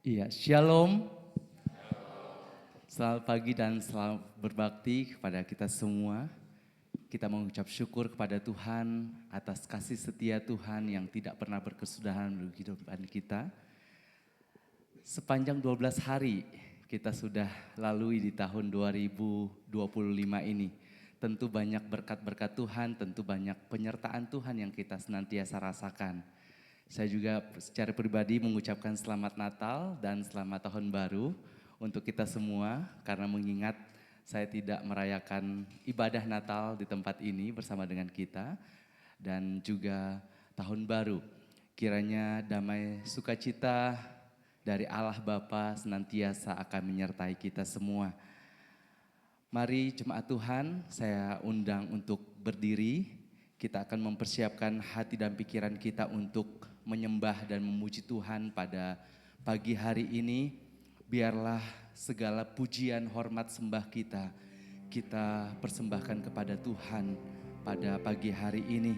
Iya, Shalom. Selamat pagi dan selamat berbakti kepada kita semua. Kita mengucap syukur kepada Tuhan atas kasih setia Tuhan yang tidak pernah berkesudahan dalam kehidupan kita. Sepanjang 12 hari kita sudah lalui di tahun 2025 ini. Tentu banyak berkat-berkat Tuhan, tentu banyak penyertaan Tuhan yang kita senantiasa rasakan. Saya juga secara pribadi mengucapkan selamat Natal dan selamat Tahun Baru untuk kita semua, karena mengingat saya tidak merayakan ibadah Natal di tempat ini bersama dengan kita, dan juga Tahun Baru. Kiranya damai sukacita dari Allah Bapa senantiasa akan menyertai kita semua. Mari jemaat Tuhan, saya undang untuk berdiri. Kita akan mempersiapkan hati dan pikiran kita untuk menyembah dan memuji Tuhan pada pagi hari ini. Biarlah segala pujian, hormat, sembah kita persembahkan kepada Tuhan pada pagi hari ini.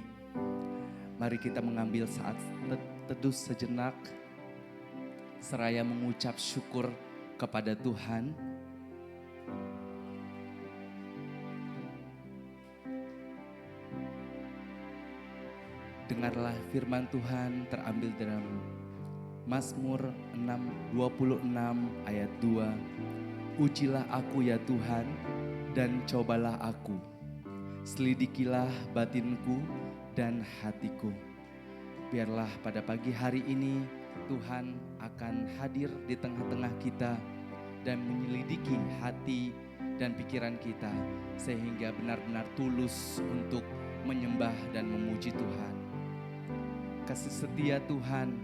Mari kita mengambil saat teduh sejenak, seraya mengucap syukur kepada Tuhan. Dengarlah firman Tuhan terambil dalam Mazmur 26 ayat 2. Ujilah aku ya Tuhan dan cobalah aku. Selidikilah batinku dan hatiku. Biarlah pada pagi hari ini Tuhan akan hadir di tengah-tengah kita dan menyelidiki hati dan pikiran kita sehingga benar-benar tulus untuk menyembah dan memuji Tuhan. Kasih setia Tuhan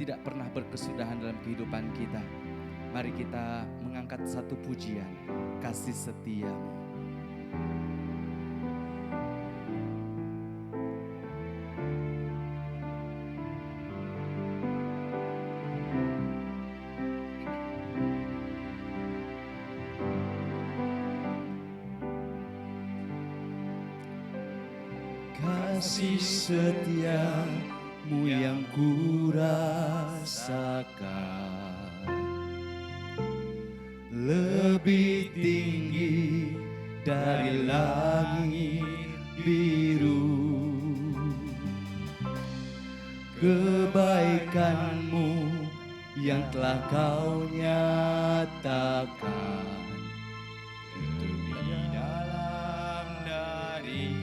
tidak pernah berkesudahan dalam kehidupan kita. Mari kita mengangkat satu pujian, kasih setia. Kasih setiamu yang kurasakan lebih tinggi dari langit biru. Kebaikanmu yang telah kau nyatakan lebih dalam dari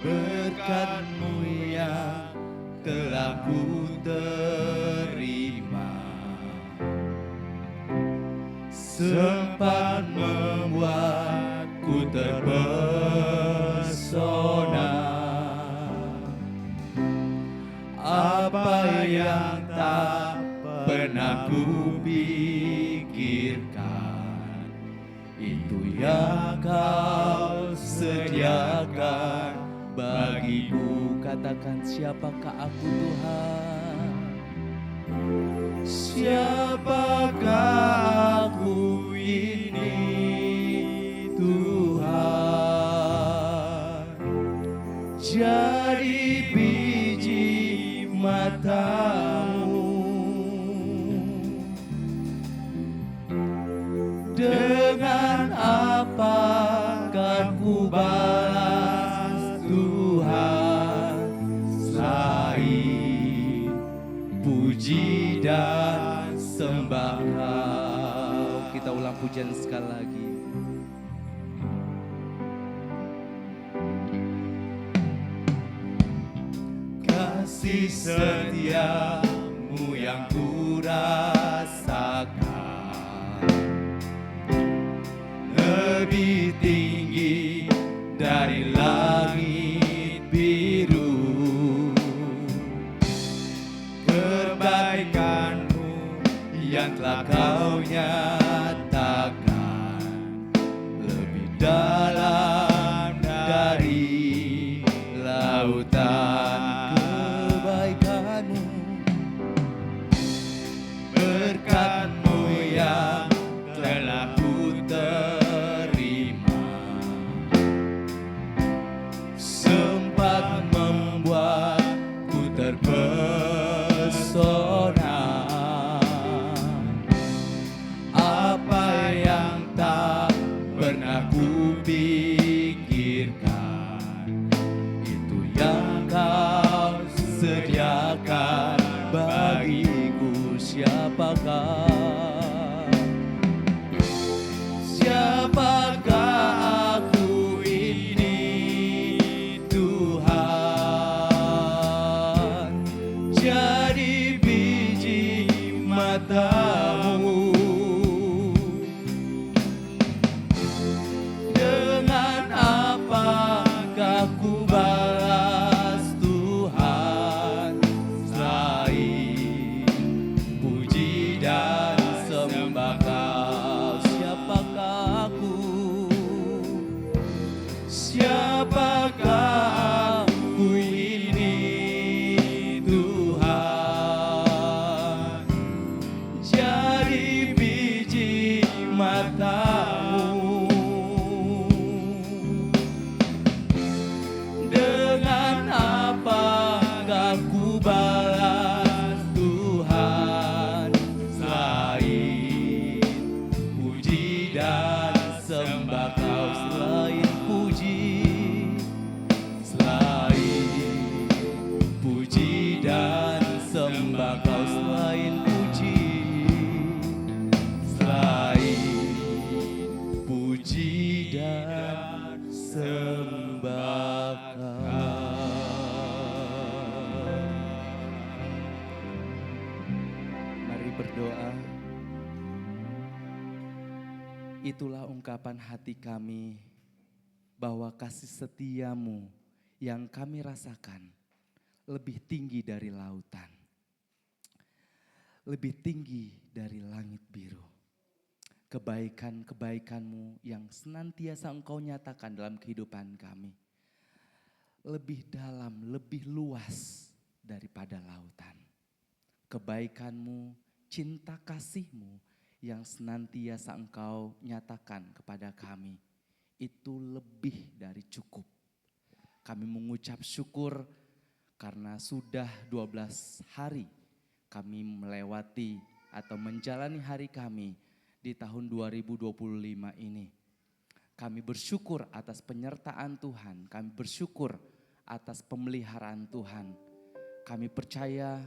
berkat-Mu yang telah ku terima sempat membuatku terpesona. Apa yang tak pernah ku pikirkan, itu yang Kau sediakan bagiku. Katakan, siapakah aku Tuhan? Siapakah aku ini Tuhan? Jadi biji mata-Mu, dengan apa kan ku balas Tuhan selain puji dan sembah Kau. Kita ulang pujian sekali lagi. Kasih setiamu yang ku rasakan lebih tinggi dari langit biru. Kebaikan-Mu yang telah Kau nyatakan lebih dalam dari lautan. Kebaikan-Mu, berkat-Mu yang telah ku terima sempat kata-Katamu. Dengan apakah ku balas Tuhan selain puji dan sembah Kau, selain puji, selain puji dan sembah Kau, selain puji, selain puji dan sembah Kau. Mari berdoa. Itulah ungkapan hati kami bahwa kasih setiamu yang kami rasakan lebih tinggi dari lautan, lebih tinggi dari langit biru. Kebaikan-kebaikanmu yang senantiasa Engkau nyatakan dalam kehidupan kami lebih dalam, lebih luas daripada lautan. Kebaikanmu, cinta kasihmu yang senantiasa Engkau nyatakan kepada kami itu lebih dari cukup. Kami mengucap syukur karena sudah 12 hari kami melewati atau menjalani hari kami di tahun 2025 ini. Kami bersyukur atas penyertaan Tuhan, kami bersyukur atas pemeliharaan Tuhan. Kami percaya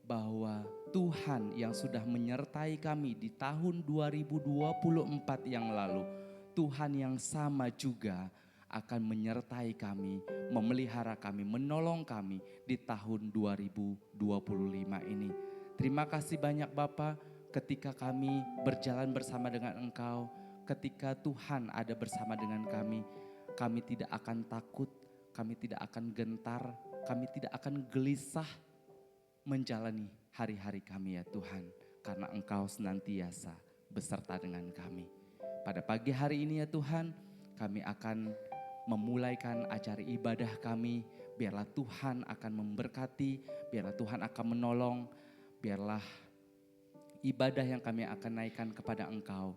bahwa Tuhan yang sudah menyertai kami di tahun 2024 yang lalu, Tuhan yang sama juga akan menyertai kami, memelihara kami, menolong kami di tahun 2025 ini. Terima kasih banyak Bapa, ketika kami berjalan bersama dengan Engkau, ketika Tuhan ada bersama dengan kami tidak akan takut, kami tidak akan gentar, kami tidak akan gelisah menjalani hari-hari kami ya Tuhan, karena Engkau senantiasa beserta dengan kami. Pada pagi hari ini ya Tuhan, kami akan memulaikan acara ibadah kami. Biarlah Tuhan akan memberkati, biarlah Tuhan akan menolong, biarlah ibadah yang kami akan naikkan kepada Engkau,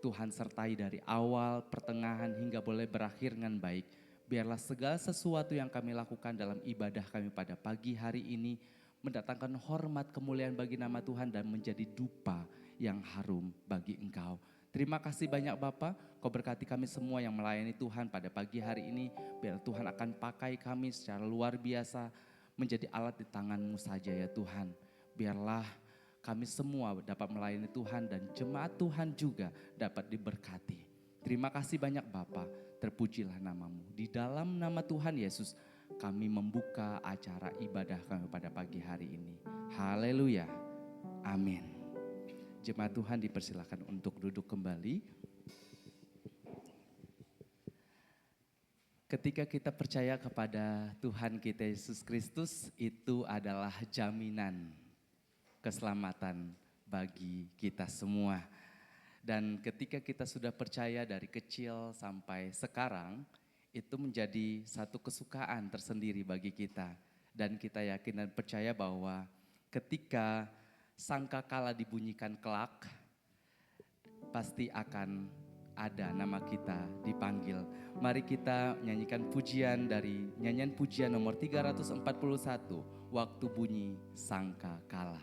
Tuhan sertai dari awal, pertengahan hingga boleh berakhir dengan baik. Biarlah segala sesuatu yang kami lakukan dalam ibadah kami pada pagi hari ini mendatangkan hormat kemuliaan bagi nama Tuhan dan menjadi dupa yang harum bagi Engkau. Terima kasih banyak Bapa, Kau berkati kami semua yang melayani Tuhan pada pagi hari ini. Biar Tuhan akan pakai kami secara luar biasa menjadi alat di tangan-Mu saja ya Tuhan. Biarlah kami semua dapat melayani Tuhan dan jemaat Tuhan juga dapat diberkati. Terima kasih banyak Bapa, terpujilah nama-Mu. Di dalam nama Tuhan Yesus kami membuka acara ibadah kami pada pagi hari ini. Haleluya. Amin. Jemaat Tuhan dipersilakan untuk duduk kembali. Ketika kita percaya kepada Tuhan kita Yesus Kristus, itu adalah jaminan keselamatan bagi kita semua. Dan ketika kita sudah percaya dari kecil sampai sekarang, itu menjadi satu kesukaan tersendiri bagi kita. Dan kita yakin dan percaya bahwa ketika sangkakala dibunyikan kelak, pasti akan ada nama kita dipanggil. Mari kita nyanyikan pujian dari nyanyian pujian nomor 341, Waktu Bunyi Sangkakala.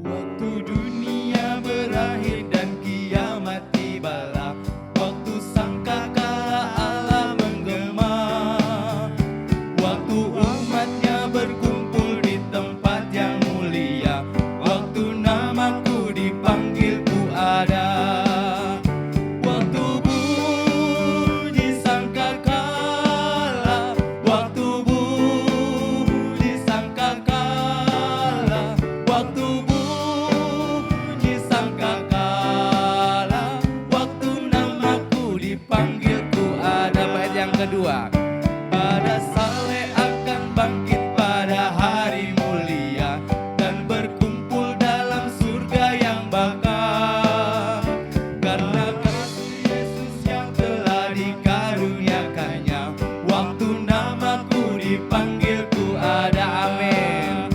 Waktu dunia berakhir dan kiamat tibalah, waktu sangkakala Allah menggema, waktu umatnya berkumpul di tempat yang mulia, waktu namaku dipanggil ku ada. Waktu bunyi sangkakala, waktu bunyi sangkakala, waktu bunyi sangkakala, waktu namaku dipanggil ku ada. Bait yang kedua. Pada saleh akan bangkit pada hari mulia dan berkumpul dalam surga yang bakal. Karena kasih Yesus yang telah dikaruniakannya, waktu namaku dipanggilku ada. Amin.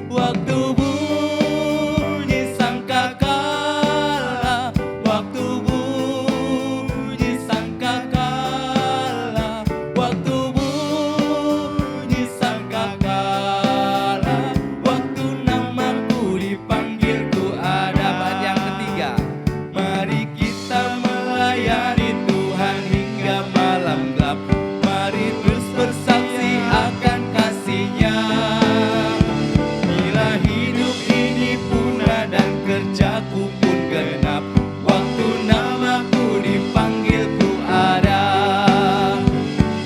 Waktu bunyi sangkakala, waktu bunyi sangkakala, waktu bunyi sangkakala, waktu namaku dipanggilku ada. Bait yang ketiga, mari kita melayani Tuhan hingga malam gelap, mari terus bersaksi akan kasih-Nya. Bila hidup ini punah dan kerjaku pun genap, waktu namaku dipanggilku ada.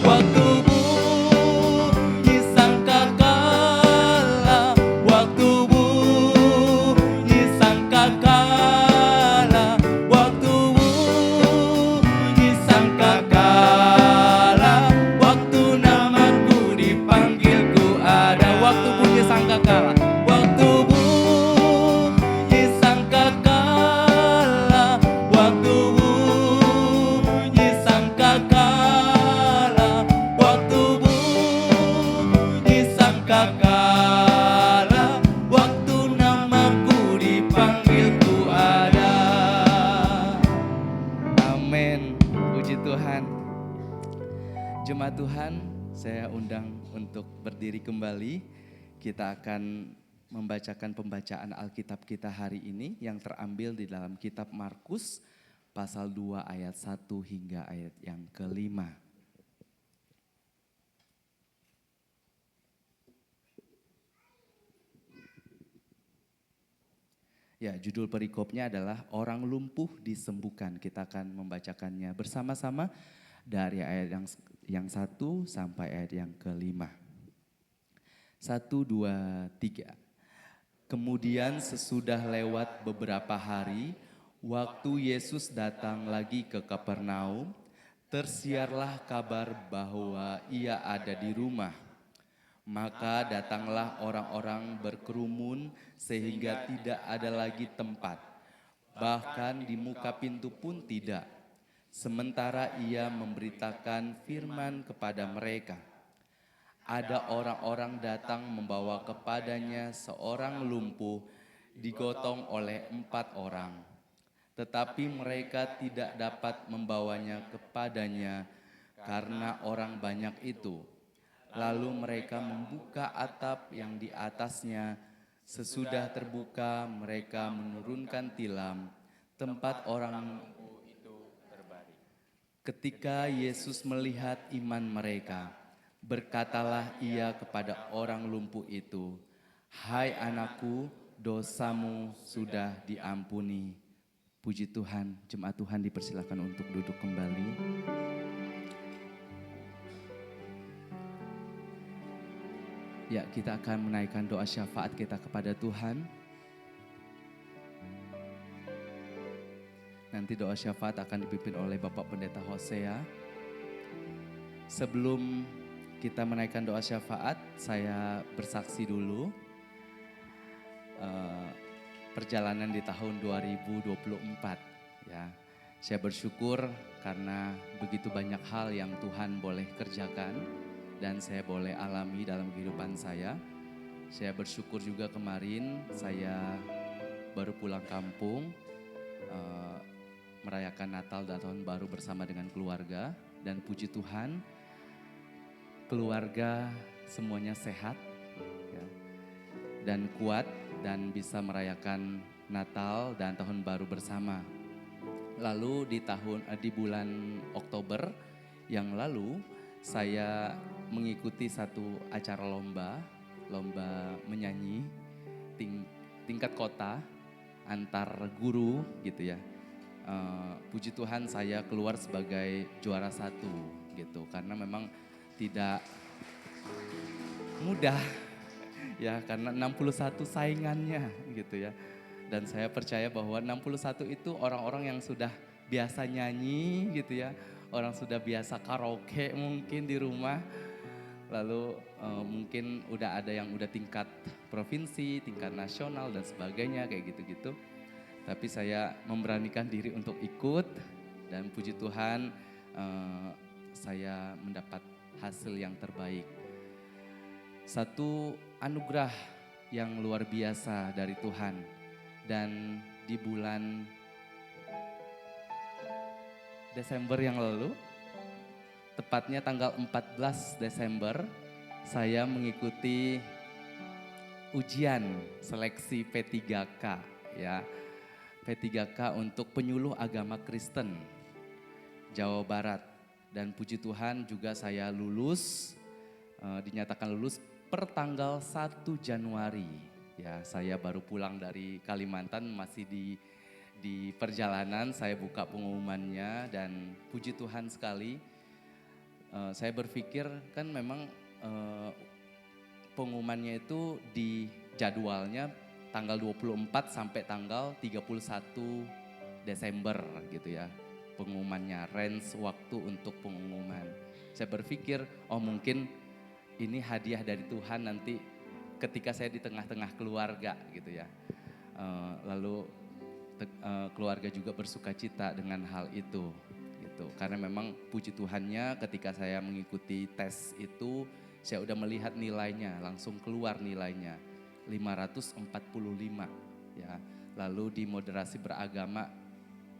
Waktu bunyi sangkakala, waktu bunyi sangkakala, waktu bunyi sangkakala, waktu namaku dipanggilku ada. Waktu bunyi sangkakala, waktu bunyi sangkakala, waktu bunyi sangkakala, waktu bunyi sangkakala, waktu namaku dipanggilku ada. Amin. Puji Tuhan. Jemaat Tuhan, saya undang untuk berdiri kembali. Kita akan membacakan pembacaan Alkitab kita hari ini yang terambil di dalam kitab Markus pasal 2 ayat 1 hingga ayat yang ke-5. Ya, judul perikopnya adalah Orang Lumpuh Disembuhkan. Kita akan membacakannya bersama-sama dari ayat yang 1 sampai ayat yang ke-5. 1, 2, 3. Kemudian sesudah lewat beberapa hari, waktu Yesus datang lagi ke Kapernaum, tersiarlah kabar bahwa Ia ada di rumah. Maka datanglah orang-orang berkerumun sehingga tidak ada lagi tempat, bahkan di muka pintu pun tidak. Sementara Ia memberitakan firman kepada mereka, ada orang-orang datang membawa kepadanya seorang lumpuh digotong oleh 4 orang. Tetapi mereka tidak dapat membawanya kepadanya karena orang banyak itu. Lalu mereka membuka atap yang di atasnya. Sesudah terbuka mereka menurunkan tilam tempat orang itu berbaring. Ketika Yesus melihat iman mereka, berkatalah Ia kepada orang lumpuh itu, "Hai anakku, dosamu sudah diampuni." Puji Tuhan. Jemaat Tuhan dipersilakan untuk duduk kembali. Ya, kita akan menaikkan doa syafaat kita kepada Tuhan. Nanti doa syafaat akan dipimpin oleh Bapak Pendeta Hosea. Sebelum kita menaikkan doa syafaat, saya bersaksi dulu perjalanan di tahun 2024 ya. Saya bersyukur karena begitu banyak hal yang Tuhan boleh kerjakan dan saya boleh alami dalam kehidupan saya. Saya bersyukur juga kemarin saya baru pulang kampung merayakan Natal dan Tahun Baru bersama dengan keluarga, dan puji Tuhan keluarga semuanya sehat ya, dan kuat dan bisa merayakan Natal dan Tahun Baru bersama. Lalu di bulan Oktober yang lalu saya mengikuti satu acara lomba menyanyi tingkat kota antar guru gitu ya. Puji Tuhan saya keluar sebagai juara 1 gitu, karena memang tidak mudah ya, karena 61 saingannya gitu ya. Dan saya percaya bahwa 61 itu orang-orang yang sudah biasa nyanyi gitu ya, orang sudah biasa karaoke mungkin di rumah. Lalu mungkin udah ada yang udah tingkat provinsi, tingkat nasional dan sebagainya kayak gitu-gitu. Tapi saya memberanikan diri untuk ikut dan puji Tuhan saya mendapat hasil yang terbaik. satu anugerah yang luar biasa dari Tuhan. Dan di bulan Desember yang lalu, tepatnya tanggal 14 Desember, saya mengikuti ujian seleksi P3K ya. P3K untuk penyuluh agama Kristen Jawa Barat. Dan puji Tuhan juga saya lulus, dinyatakan lulus per tanggal 1 Januari. Ya, saya baru pulang dari Kalimantan, masih di perjalanan saya buka pengumumannya dan puji Tuhan sekali. Saya berpikir kan memang pengumumannya itu di jadwalnya tanggal 24 sampai tanggal 31 Desember gitu ya. Pengumumannya, range waktu untuk pengumuman. Saya berpikir, oh mungkin ini hadiah dari Tuhan nanti ketika saya di tengah-tengah keluarga gitu ya. Lalu keluarga juga bersuka cita dengan hal itu gitu. Karena memang puji Tuhannya ketika saya mengikuti tes itu, saya udah melihat nilainya, langsung keluar nilainya 545 ya. Lalu di moderasi beragama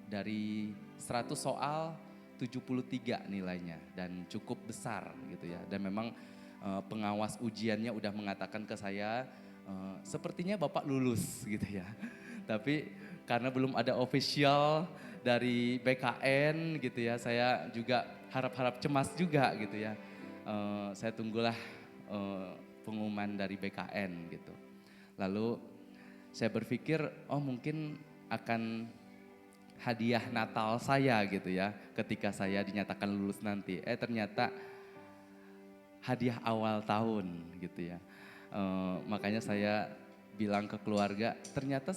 dari 100 soal 73 nilainya dan cukup besar gitu ya. Dan memang pengawas ujiannya udah mengatakan ke saya, sepertinya Bapak lulus gitu ya. Tapi karena belum ada official dari BKN gitu ya, saya juga harap-harap cemas juga gitu ya. Saya tunggulah pengumuman dari BKN gitu. Lalu saya berpikir, oh mungkin akan hadiah Natal saya gitu ya, ketika saya dinyatakan lulus nanti. Ternyata hadiah awal tahun gitu ya. Makanya saya bilang ke keluarga, ternyata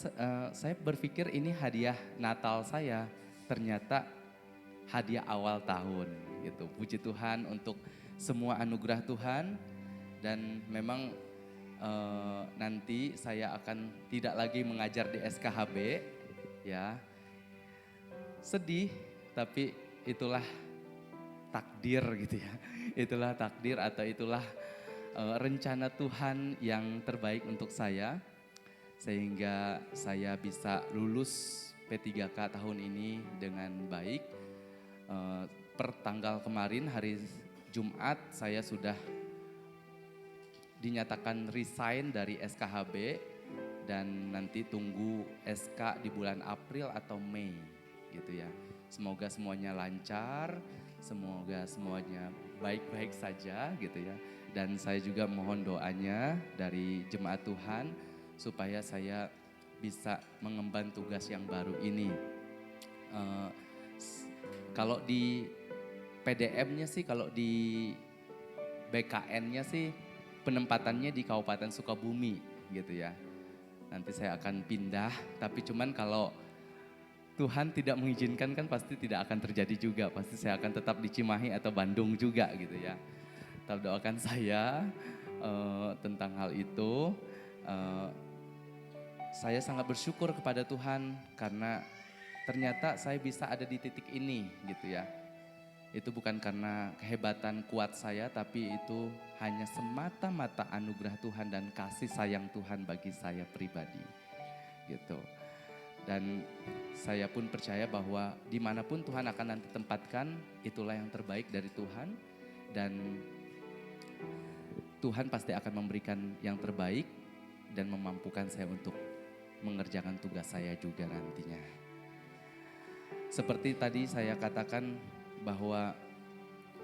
saya berpikir ini hadiah Natal saya, ternyata hadiah awal tahun gitu. Puji Tuhan untuk semua anugerah Tuhan. Dan memang nanti saya akan tidak lagi mengajar di SKHB ya. Sedih, tapi itulah takdir gitu ya. Itulah takdir atau itulah rencana Tuhan yang terbaik untuk saya. Sehingga saya bisa lulus P3K tahun ini dengan baik. Per tanggal kemarin hari Jumat saya sudah dinyatakan resign dari SKHB. Dan nanti tunggu SK di bulan April atau Mei gitu ya. Semoga semuanya lancar, semoga semuanya baik-baik saja gitu ya. Dan saya juga mohon doanya dari jemaat Tuhan supaya saya bisa mengemban tugas yang baru ini. Kalau di PDM-nya sih, kalau di BKN-nya sih penempatannya di Kabupaten Sukabumi gitu ya. Nanti saya akan pindah, tapi cuman kalau Tuhan tidak mengizinkan kan pasti tidak akan terjadi juga. Pasti saya akan tetap di Cimahi atau Bandung juga gitu ya. Tetap doakan saya tentang hal itu. Saya sangat bersyukur kepada Tuhan karena ternyata saya bisa ada di titik ini gitu ya. Itu bukan karena kehebatan kuat saya, tapi itu hanya semata-mata anugerah Tuhan dan kasih sayang Tuhan bagi saya pribadi gitu. Dan saya pun percaya bahwa dimanapun Tuhan akan nanti tempatkan, itulah yang terbaik dari Tuhan. Dan Tuhan pasti akan memberikan yang terbaik dan memampukan saya untuk mengerjakan tugas saya juga nantinya. Seperti tadi saya katakan bahwa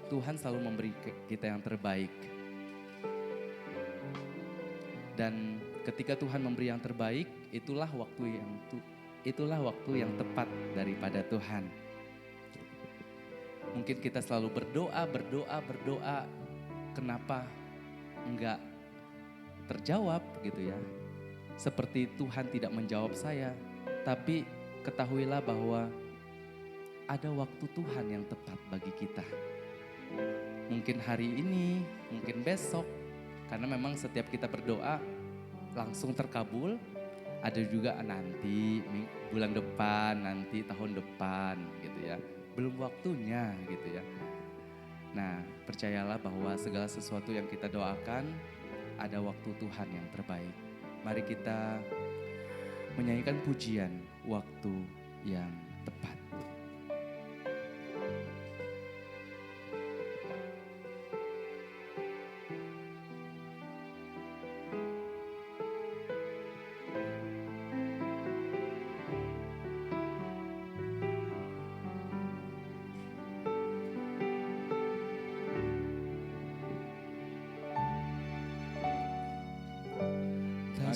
Tuhan selalu memberi kita yang terbaik. Dan ketika Tuhan memberi yang terbaik, itulah waktu yang tepat daripada Tuhan. Mungkin kita selalu berdoa, kenapa enggak terjawab gitu ya. Seperti Tuhan tidak menjawab saya, tapi ketahuilah bahwa ada waktu Tuhan yang tepat bagi kita. Mungkin hari ini, mungkin besok, karena memang setiap kita berdoa langsung terkabul. Ada juga nanti bulan depan, nanti tahun depan gitu ya. Belum waktunya gitu ya. Nah, percayalah bahwa segala sesuatu yang kita doakan ada waktu Tuhan yang terbaik. Mari kita menyanyikan pujian waktu yang tepat.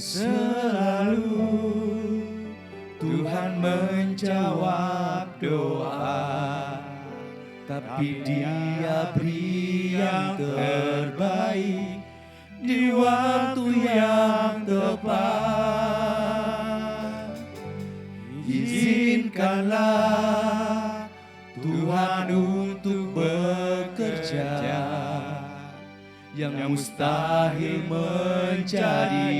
Selalu Tuhan menjawab doa, tapi Dia beri yang terbaik di waktu yang tepat. Izinkanlah Tuhan untuk bekerja, yang mustahil menjadi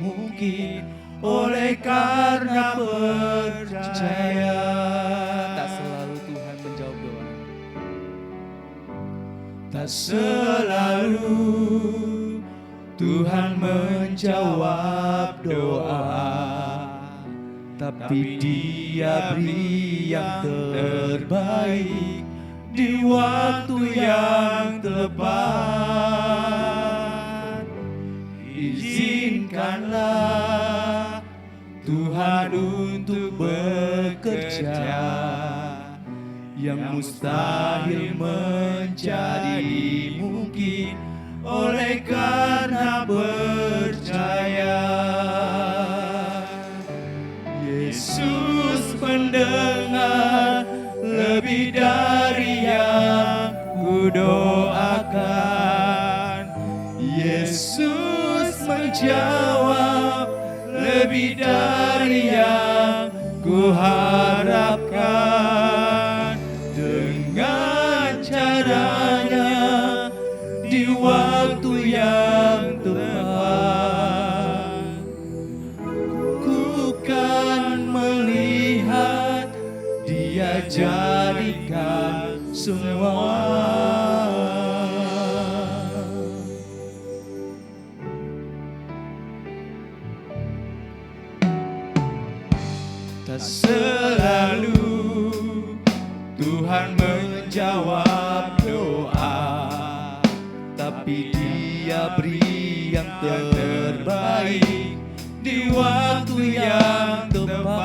mungkin oleh karena percaya. Tak selalu Tuhan menjawab doa. Tak selalu Tuhan menjawab doa, tapi Dia beri yang terbaik di waktu yang tepat. Izinkanlah Tuhan untuk bekerja, yang mustahil menjadi mungkin oleh karena percaya. Yesus mendengar lebih dari yang kudoakan. Yesus menjawab lebih dari yang kuharapkan. Dengan caranya di waktu yang tepat, ku kan melihat Dia jadikan semua. Tak selalu Tuhan menjawab doa, tapi Dia beri yang terbaik di waktu yang tepat.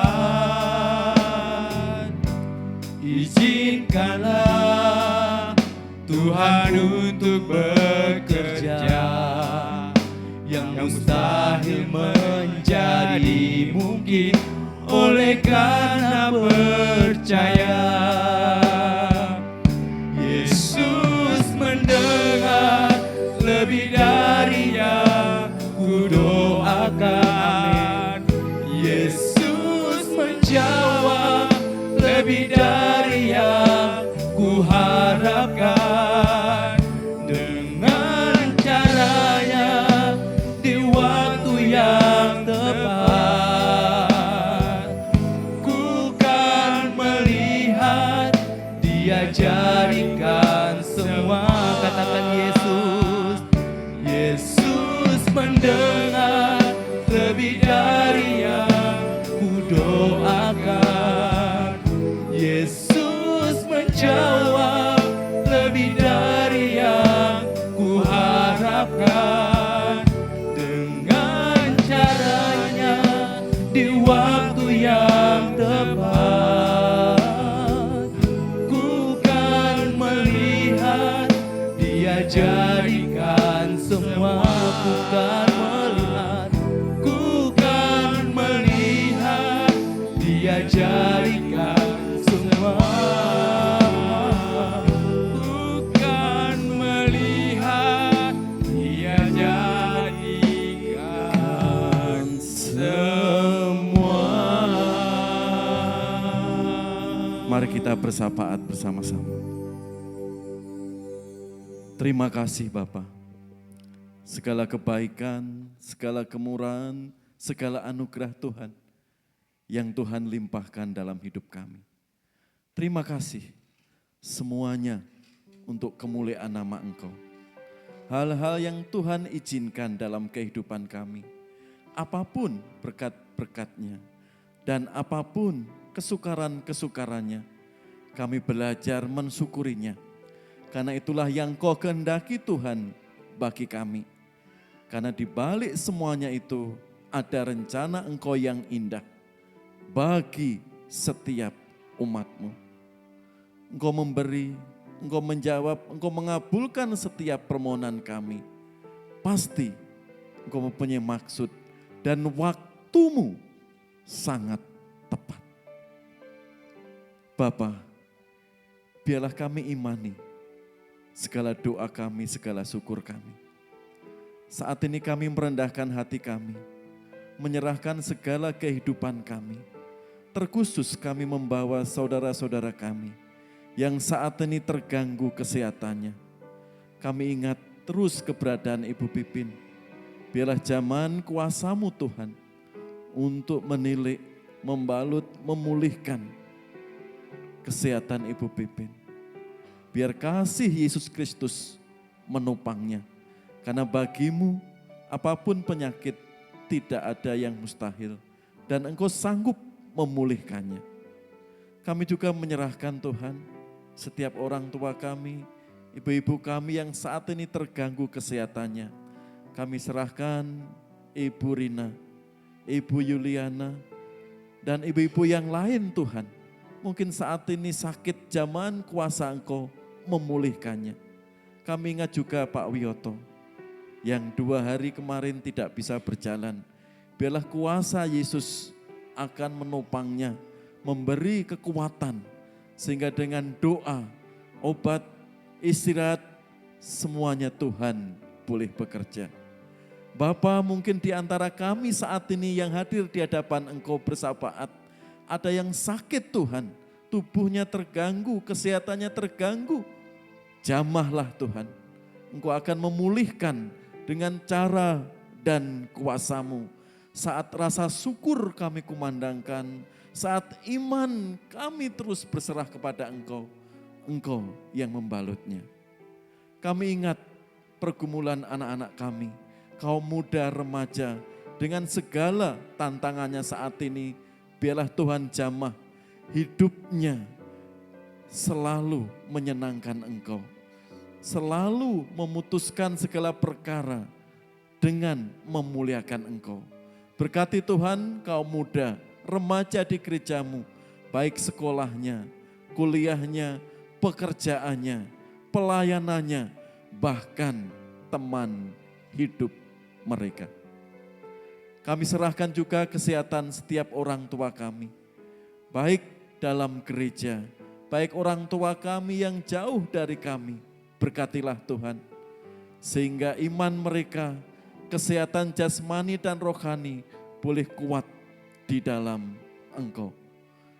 Izinkanlah Tuhan untuk bekerja, yang mustahil menjadi mungkin oleh karena percaya. Yesus mendengar lebih dari yang kudoakan. Yesus menjawab lebih dari yang kuharapkan. Dengan caranya di waktu yang tepat, ku kan melihat Dia jadikan semua. Katakan Yesus. Yesus mendengar lebih dari yang kudoakan. Yesus menjawab lebih dari yang kuharapkan. Dengan caranya di waktu yang tepat, ku kan melihat Dia jadikan semua. Ku kan melihat Dia jadikan semua. Ku kan melihat Dia jadikan semua. Mari kita bersapaat bersama-sama. Terima kasih Bapa. Segala kebaikan, segala kemurahan, segala anugerah Tuhan yang Tuhan limpahkan dalam hidup kami. Terima kasih semuanya untuk kemuliaan nama Engkau. hal-hal yang Tuhan izinkan dalam kehidupan kami. Apapun berkat-berkatnya dan apapun kesukaran-kesukarannya, kami belajar mensyukurinya. Karena itulah yang Kau kehendaki Tuhan bagi kami. Karena di balik semuanya itu ada rencana Engkau yang indah bagi setiap umat-Mu. Engkau memberi, Engkau menjawab, Engkau mengabulkan setiap permohonan kami. Pasti Engkau mempunyai maksud dan waktu-Mu sangat tepat. Bapa, biarlah kami imani segala doa kami, segala syukur kami. Saat ini kami merendahkan hati kami, menyerahkan segala kehidupan kami. Terkhusus kami membawa saudara-saudara kami yang saat ini terganggu kesehatannya. Kami ingat terus keberadaan Ibu Pipin. Biarlah zaman kuasa-Mu Tuhan untuk menilik, membalut, memulihkan kesehatan Ibu Pipin. Biar kasih Yesus Kristus menopangnya. Karena bagi-Mu apapun penyakit tidak ada yang mustahil. Dan Engkau sanggup memulihkannya. Kami juga menyerahkan Tuhan setiap orang tua kami, ibu-ibu kami yang saat ini terganggu kesehatannya. Kami serahkan Ibu Rina, Ibu Yuliana, dan ibu-ibu yang lain Tuhan. Mungkin saat ini sakit, zaman kuasa Engkau memulihkannya. Kami ingat juga Pak Wiyoto yang 2 hari kemarin tidak bisa berjalan. Biarlah kuasa Yesus akan menopangnya, memberi kekuatan, sehingga dengan doa, obat, istirahat, semuanya Tuhan boleh bekerja. Bapa, mungkin di antara kami saat ini yang hadir di hadapan Engkau bersafaat, ada yang sakit Tuhan, tubuhnya terganggu, kesehatannya terganggu. Jamahlah Tuhan, Engkau akan memulihkan dengan cara dan kuasa-Mu. Saat rasa syukur kami kumandangkan, saat iman kami terus berserah kepada Engkau, Engkau yang membalutnya. Kami ingat pergumulan anak-anak kami, kaum muda remaja, dengan segala tantangannya saat ini, biarlah Tuhan jamah hidupnya selalu menyenangkan Engkau. Selalu memutuskan segala perkara dengan memuliakan Engkau. Berkati Tuhan kaum muda, remaja di gereja-Mu, baik sekolahnya, kuliahnya, pekerjaannya, pelayanannya, bahkan teman hidup mereka. Kami serahkan juga kesehatan setiap orang tua kami, baik dalam gereja, baik orang tua kami yang jauh dari kami. Berkatilah Tuhan, sehingga iman mereka, kesehatan jasmani dan rohani boleh kuat di dalam Engkau.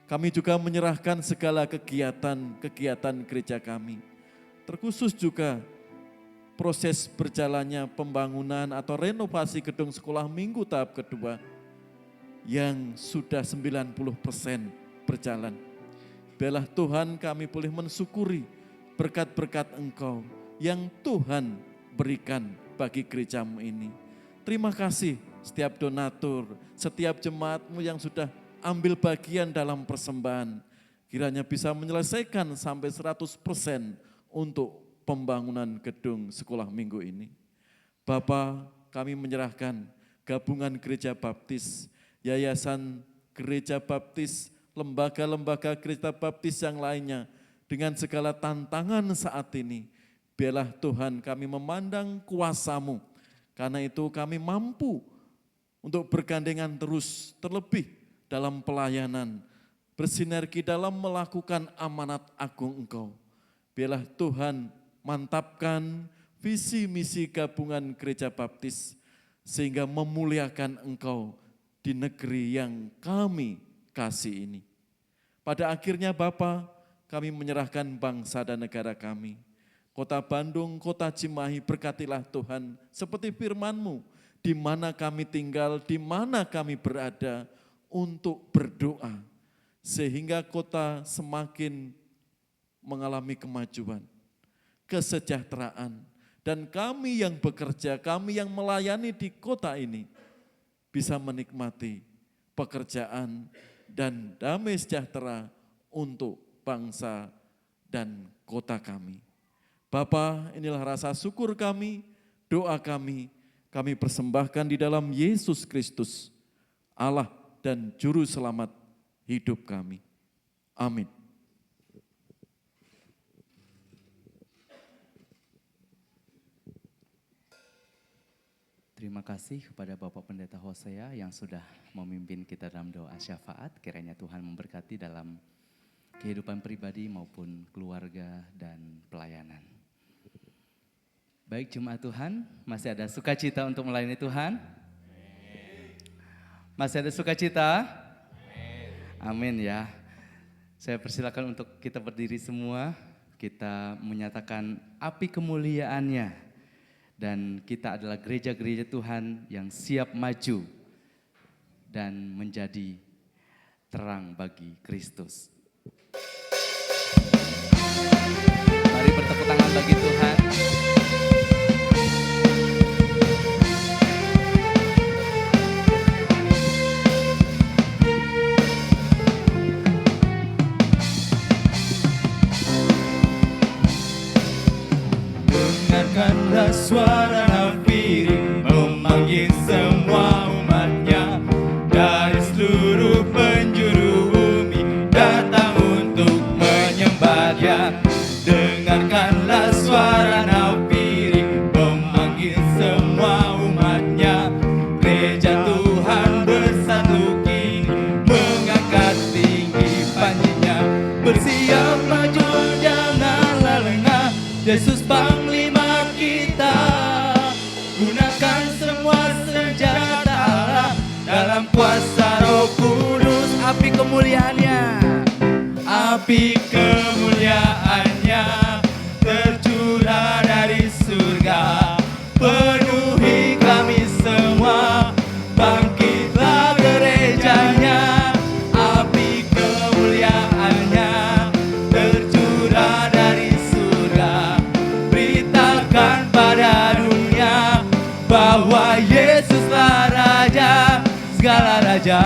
Kami juga menyerahkan segala kegiatan gereja kami, terkhusus juga proses berjalannya pembangunan atau renovasi gedung sekolah minggu tahap kedua yang sudah 90% berjalan. Biarlah Tuhan kami boleh mensyukuri berkat-berkat Engkau yang Tuhan berikan bagi gereja-Mu ini. Terima kasih setiap donatur, setiap jemaat-Mu yang sudah ambil bagian dalam persembahan. Kiranya bisa menyelesaikan sampai 100% untuk pembangunan gedung sekolah minggu ini. Bapa, kami menyerahkan gabungan gereja baptis, yayasan gereja baptis, lembaga-lembaga gereja baptis yang lainnya, dengan segala tantangan saat ini, biarlah Tuhan kami memandang kuasa-Mu. Karena itu kami mampu untuk bergandengan terus, terlebih dalam pelayanan, bersinergi dalam melakukan amanat agung Engkau. Biarlah Tuhan mantapkan visi misi gabungan gereja baptis, sehingga memuliakan Engkau di negeri yang kami kasih ini. Pada akhirnya Bapa, kami menyerahkan bangsa dan negara kami. Kota Bandung, kota Cimahi, berkatilah Tuhan. Seperti firman-Mu, di mana kami tinggal, di mana kami berada, untuk berdoa. Sehingga kota semakin mengalami kemajuan, kesejahteraan, dan kami yang bekerja, kami yang melayani di kota ini bisa menikmati pekerjaan dan damai sejahtera untuk bangsa dan kota kami. Bapa, inilah rasa syukur kami, doa kami persembahkan di dalam Yesus Kristus, Allah dan Juru Selamat hidup kami. Amin. Terima kasih kepada Bapak Pendeta Hosea yang sudah memimpin kita dalam doa syafaat. Kiranya Tuhan memberkati dalam kehidupan pribadi maupun keluarga dan pelayanan. Baik jemaat Tuhan, masih ada sukacita untuk melayani Tuhan? Masih ada sukacita? Amin ya. Saya persilakan untuk kita berdiri semua, kita menyatakan api kemuliaannya. Dan kita adalah gereja-gereja Tuhan yang siap maju dan menjadi terang bagi Kristus. Mari bertepuk tangan bagi Tuhan. Dengarkanlah suara nafiri memanggil semua umatnya dari seluruh penjuru bumi datang untuk menyembah Dia. Dengarkanlah suara nafiri memanggil semua umatnya, gereja Tuhan bersatu kini mengangkat tinggi panjinya. Bersiap maju janganlah lengah, Yesus Panglima kita. Gunakan semua senjata Allah dalam kuasa Roh Kudus. Api kemuliaannya, Api kemuliaannya tercurah dari surga, penuhi kami semua. Bangkitlah gerejanya. Api kemuliaannya tercurah dari surga, beritakan pada dunia bahwa Yesuslah Raja segala raja.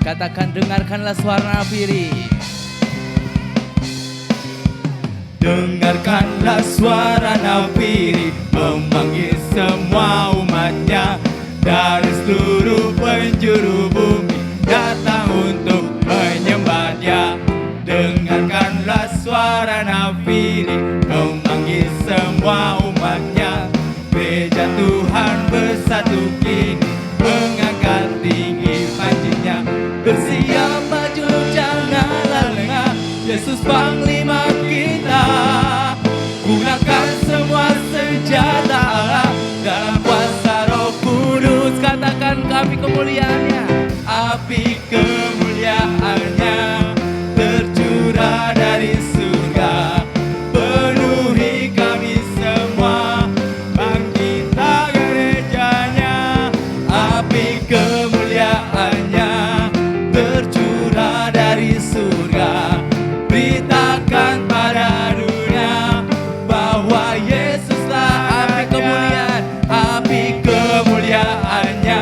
katakan dengarkanlah suara nafiri. Dengarkanlah suara nafiri memanggil semua umatnya dari seluruh penjuru bumi datang untuk menyembah Dia. Dengarkanlah suara nafiri memanggil semua umatnya, gereja Tuhan bersatu kini mengangkat tinggi panjinya. Bersiap maju janganlah lengah, Yesus Panglima kita. Gunakan semua senjata Allah dalam kuasa Roh Kudus. Katakan api kemuliaannya, Api kemuliaannya tercurah dari surga, penuhi kami semua. Bangkitlah gerejanya. Api kemuliaannya tercurah dari surga, beritakan pada dunia bahwa Yesuslah api kemuliaan, Api kemuliaannya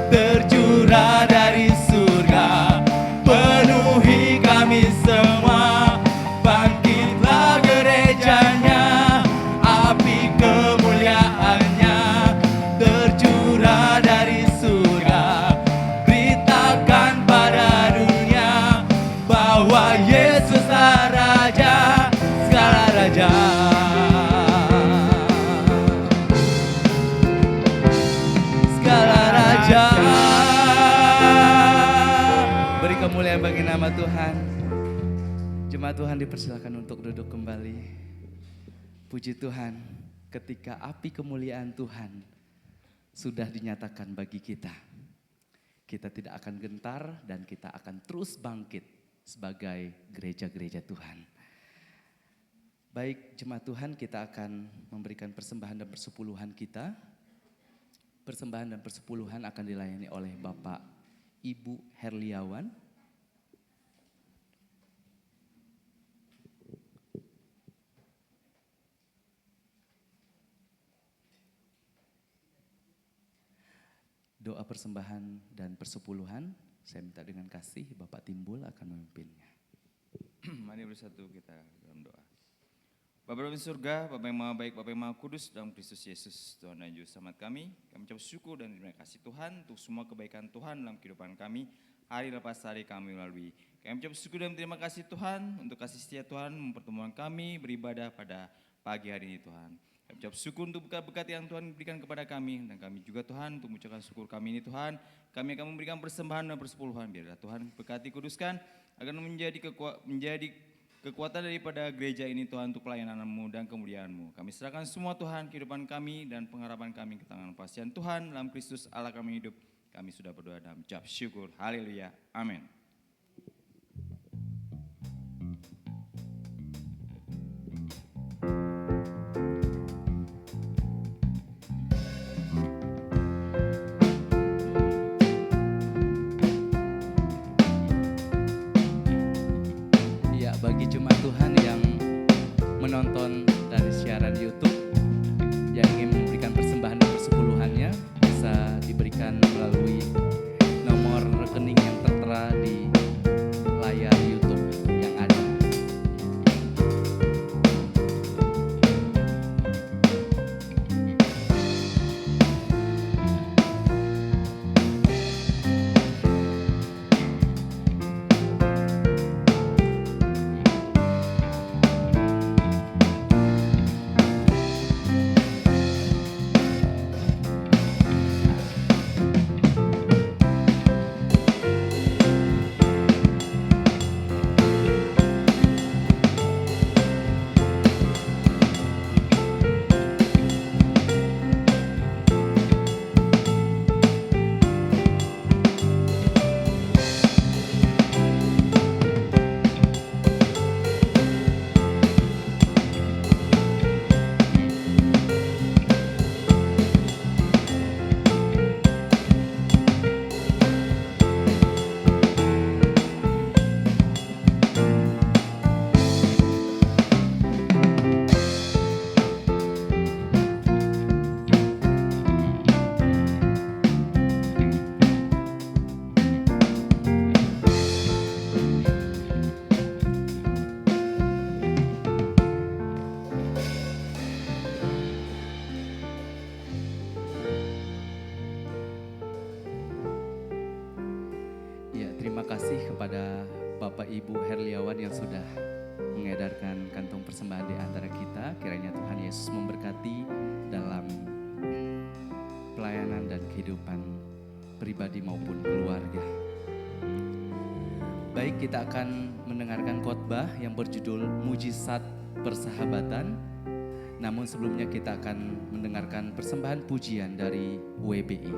tercurah dari surga, penuhi kami semua. Bangkitlah gerejanya. Api kemuliaannya tercurah dari surga, beritakan pada dunia bahwa Yesuslah Raja segala raja. Segala raja. beri kemuliaan bagi nama Tuhan. Jemaat Tuhan dipersilakan untuk duduk kembali. Puji Tuhan, ketika api kemuliaan Tuhan sudah dinyatakan bagi kita, kita tidak akan gentar dan kita akan terus bangkit sebagai gereja-gereja Tuhan. Baik jemaat Tuhan, kita akan memberikan persembahan dan persepuluhan kita. Persembahan dan persepuluhan akan dilayani oleh Bapak Ibu Herliawan. Doa persembahan dan persepuluhan, saya minta dengan kasih Bapak Timbul akan memimpinnya. Mari bersatu kita dalam doa. Bapa di surga, Bapa yang maha baik, Bapa yang maha kudus dalam Kristus Yesus, Tuhan dan Juru Selamat kami ucap syukur dan terima kasih Tuhan untuk semua kebaikan Tuhan dalam kehidupan kami, hari lepas hari kami lalui. Kami ucap syukur dan terima kasih Tuhan untuk kasih setia Tuhan mempertemukan kami beribadah pada pagi hari ini Tuhan. Kami ucap syukur untuk berkat-berkat yang Tuhan berikan kepada kami, dan kami juga Tuhan untuk mengucapkan syukur kami ini Tuhan, kami akan memberikan persembahan dan persepuluhan, biarlah Tuhan berkati kuduskan, agar menjadi kekuatan daripada gereja ini Tuhan untuk pelayanan-Mu dan kemuliaan-Mu. Kami serahkan semua Tuhan kehidupan kami dan pengharapan kami ke tangan pasien Tuhan dalam Kristus Allah kami hidup. Kami sudah berdoa dan ucap syukur. Haleluya. Amin. Bagi jemaat Tuhan yang menonton dari siaran YouTube yang ingin memberikan persembahan dan persepuluhannya bisa diberikan melalui nomor rekening yang tertera di layar YouTube yang ada. Terima kasih kepada Bapak Ibu Herliawan yang sudah mengedarkan kantong persembahan di antara kita. Kiranya Tuhan Yesus memberkati dalam pelayanan dan kehidupan pribadi maupun keluarga. Baik, kita akan mendengarkan khotbah yang berjudul Mujizat Persahabatan. Namun sebelumnya kita akan mendengarkan persembahan pujian dari WBI.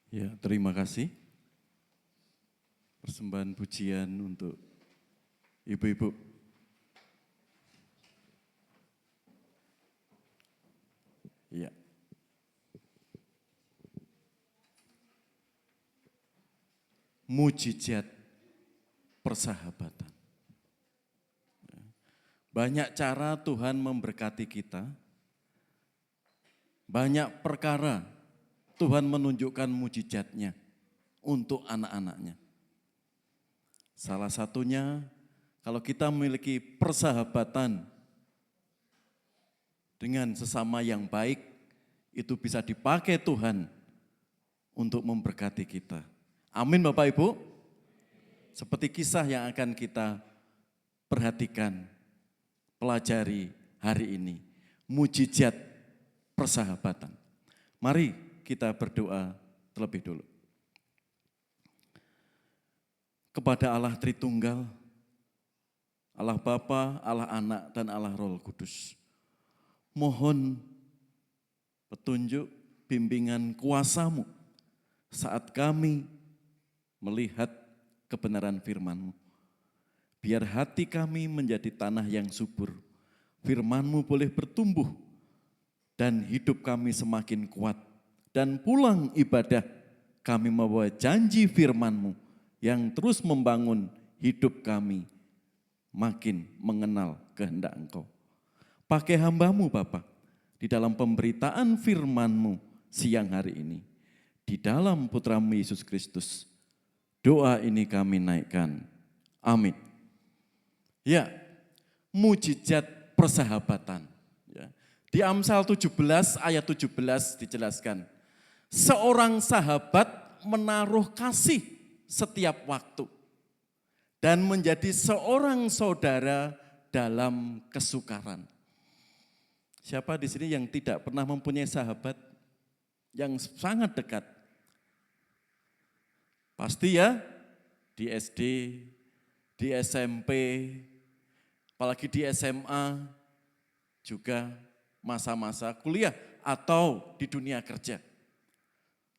Ya, terima kasih. Persembahan pujian untuk ibu-ibu. Ya. Mujizat persahabatan. Banyak cara Tuhan memberkati kita. Banyak perkara Tuhan menunjukkan mujizatnya untuk anak-anaknya. Salah satunya kalau kita memiliki persahabatan dengan sesama yang baik, itu bisa dipakai Tuhan untuk memberkati kita. Amin Bapak Ibu. Seperti kisah yang akan kita perhatikan, pelajari hari ini. Mujizat persahabatan. Mari kita berdoa terlebih dulu. Kepada Allah Tritunggal, Allah Bapa, Allah Anak, dan Allah Roh Kudus. Mohon petunjuk, bimbingan kuasa-Mu saat kami melihat kebenaran firman-Mu. Biar hati kami menjadi tanah yang subur, firman-Mu boleh bertumbuh, dan hidup kami semakin kuat. Dan pulang ibadah kami membawa janji firman-Mu yang terus membangun hidup kami makin mengenal kehendak Engkau. Pakai hamba-Mu Bapa di dalam pemberitaan firman-Mu siang hari ini. Di dalam Putra-Mu Yesus Kristus, doa ini kami naikkan. Amin. Ya, mujizat persahabatan. Ya. Di Amsal 17 ayat 17 dijelaskan, seorang sahabat menaruh kasih setiap waktu dan menjadi seorang saudara dalam kesukaran. Siapa di sini yang tidak pernah mempunyai sahabat yang sangat dekat? Pasti ya, di SD, di SMP, apalagi di SMA, juga masa-masa kuliah atau di dunia kerja.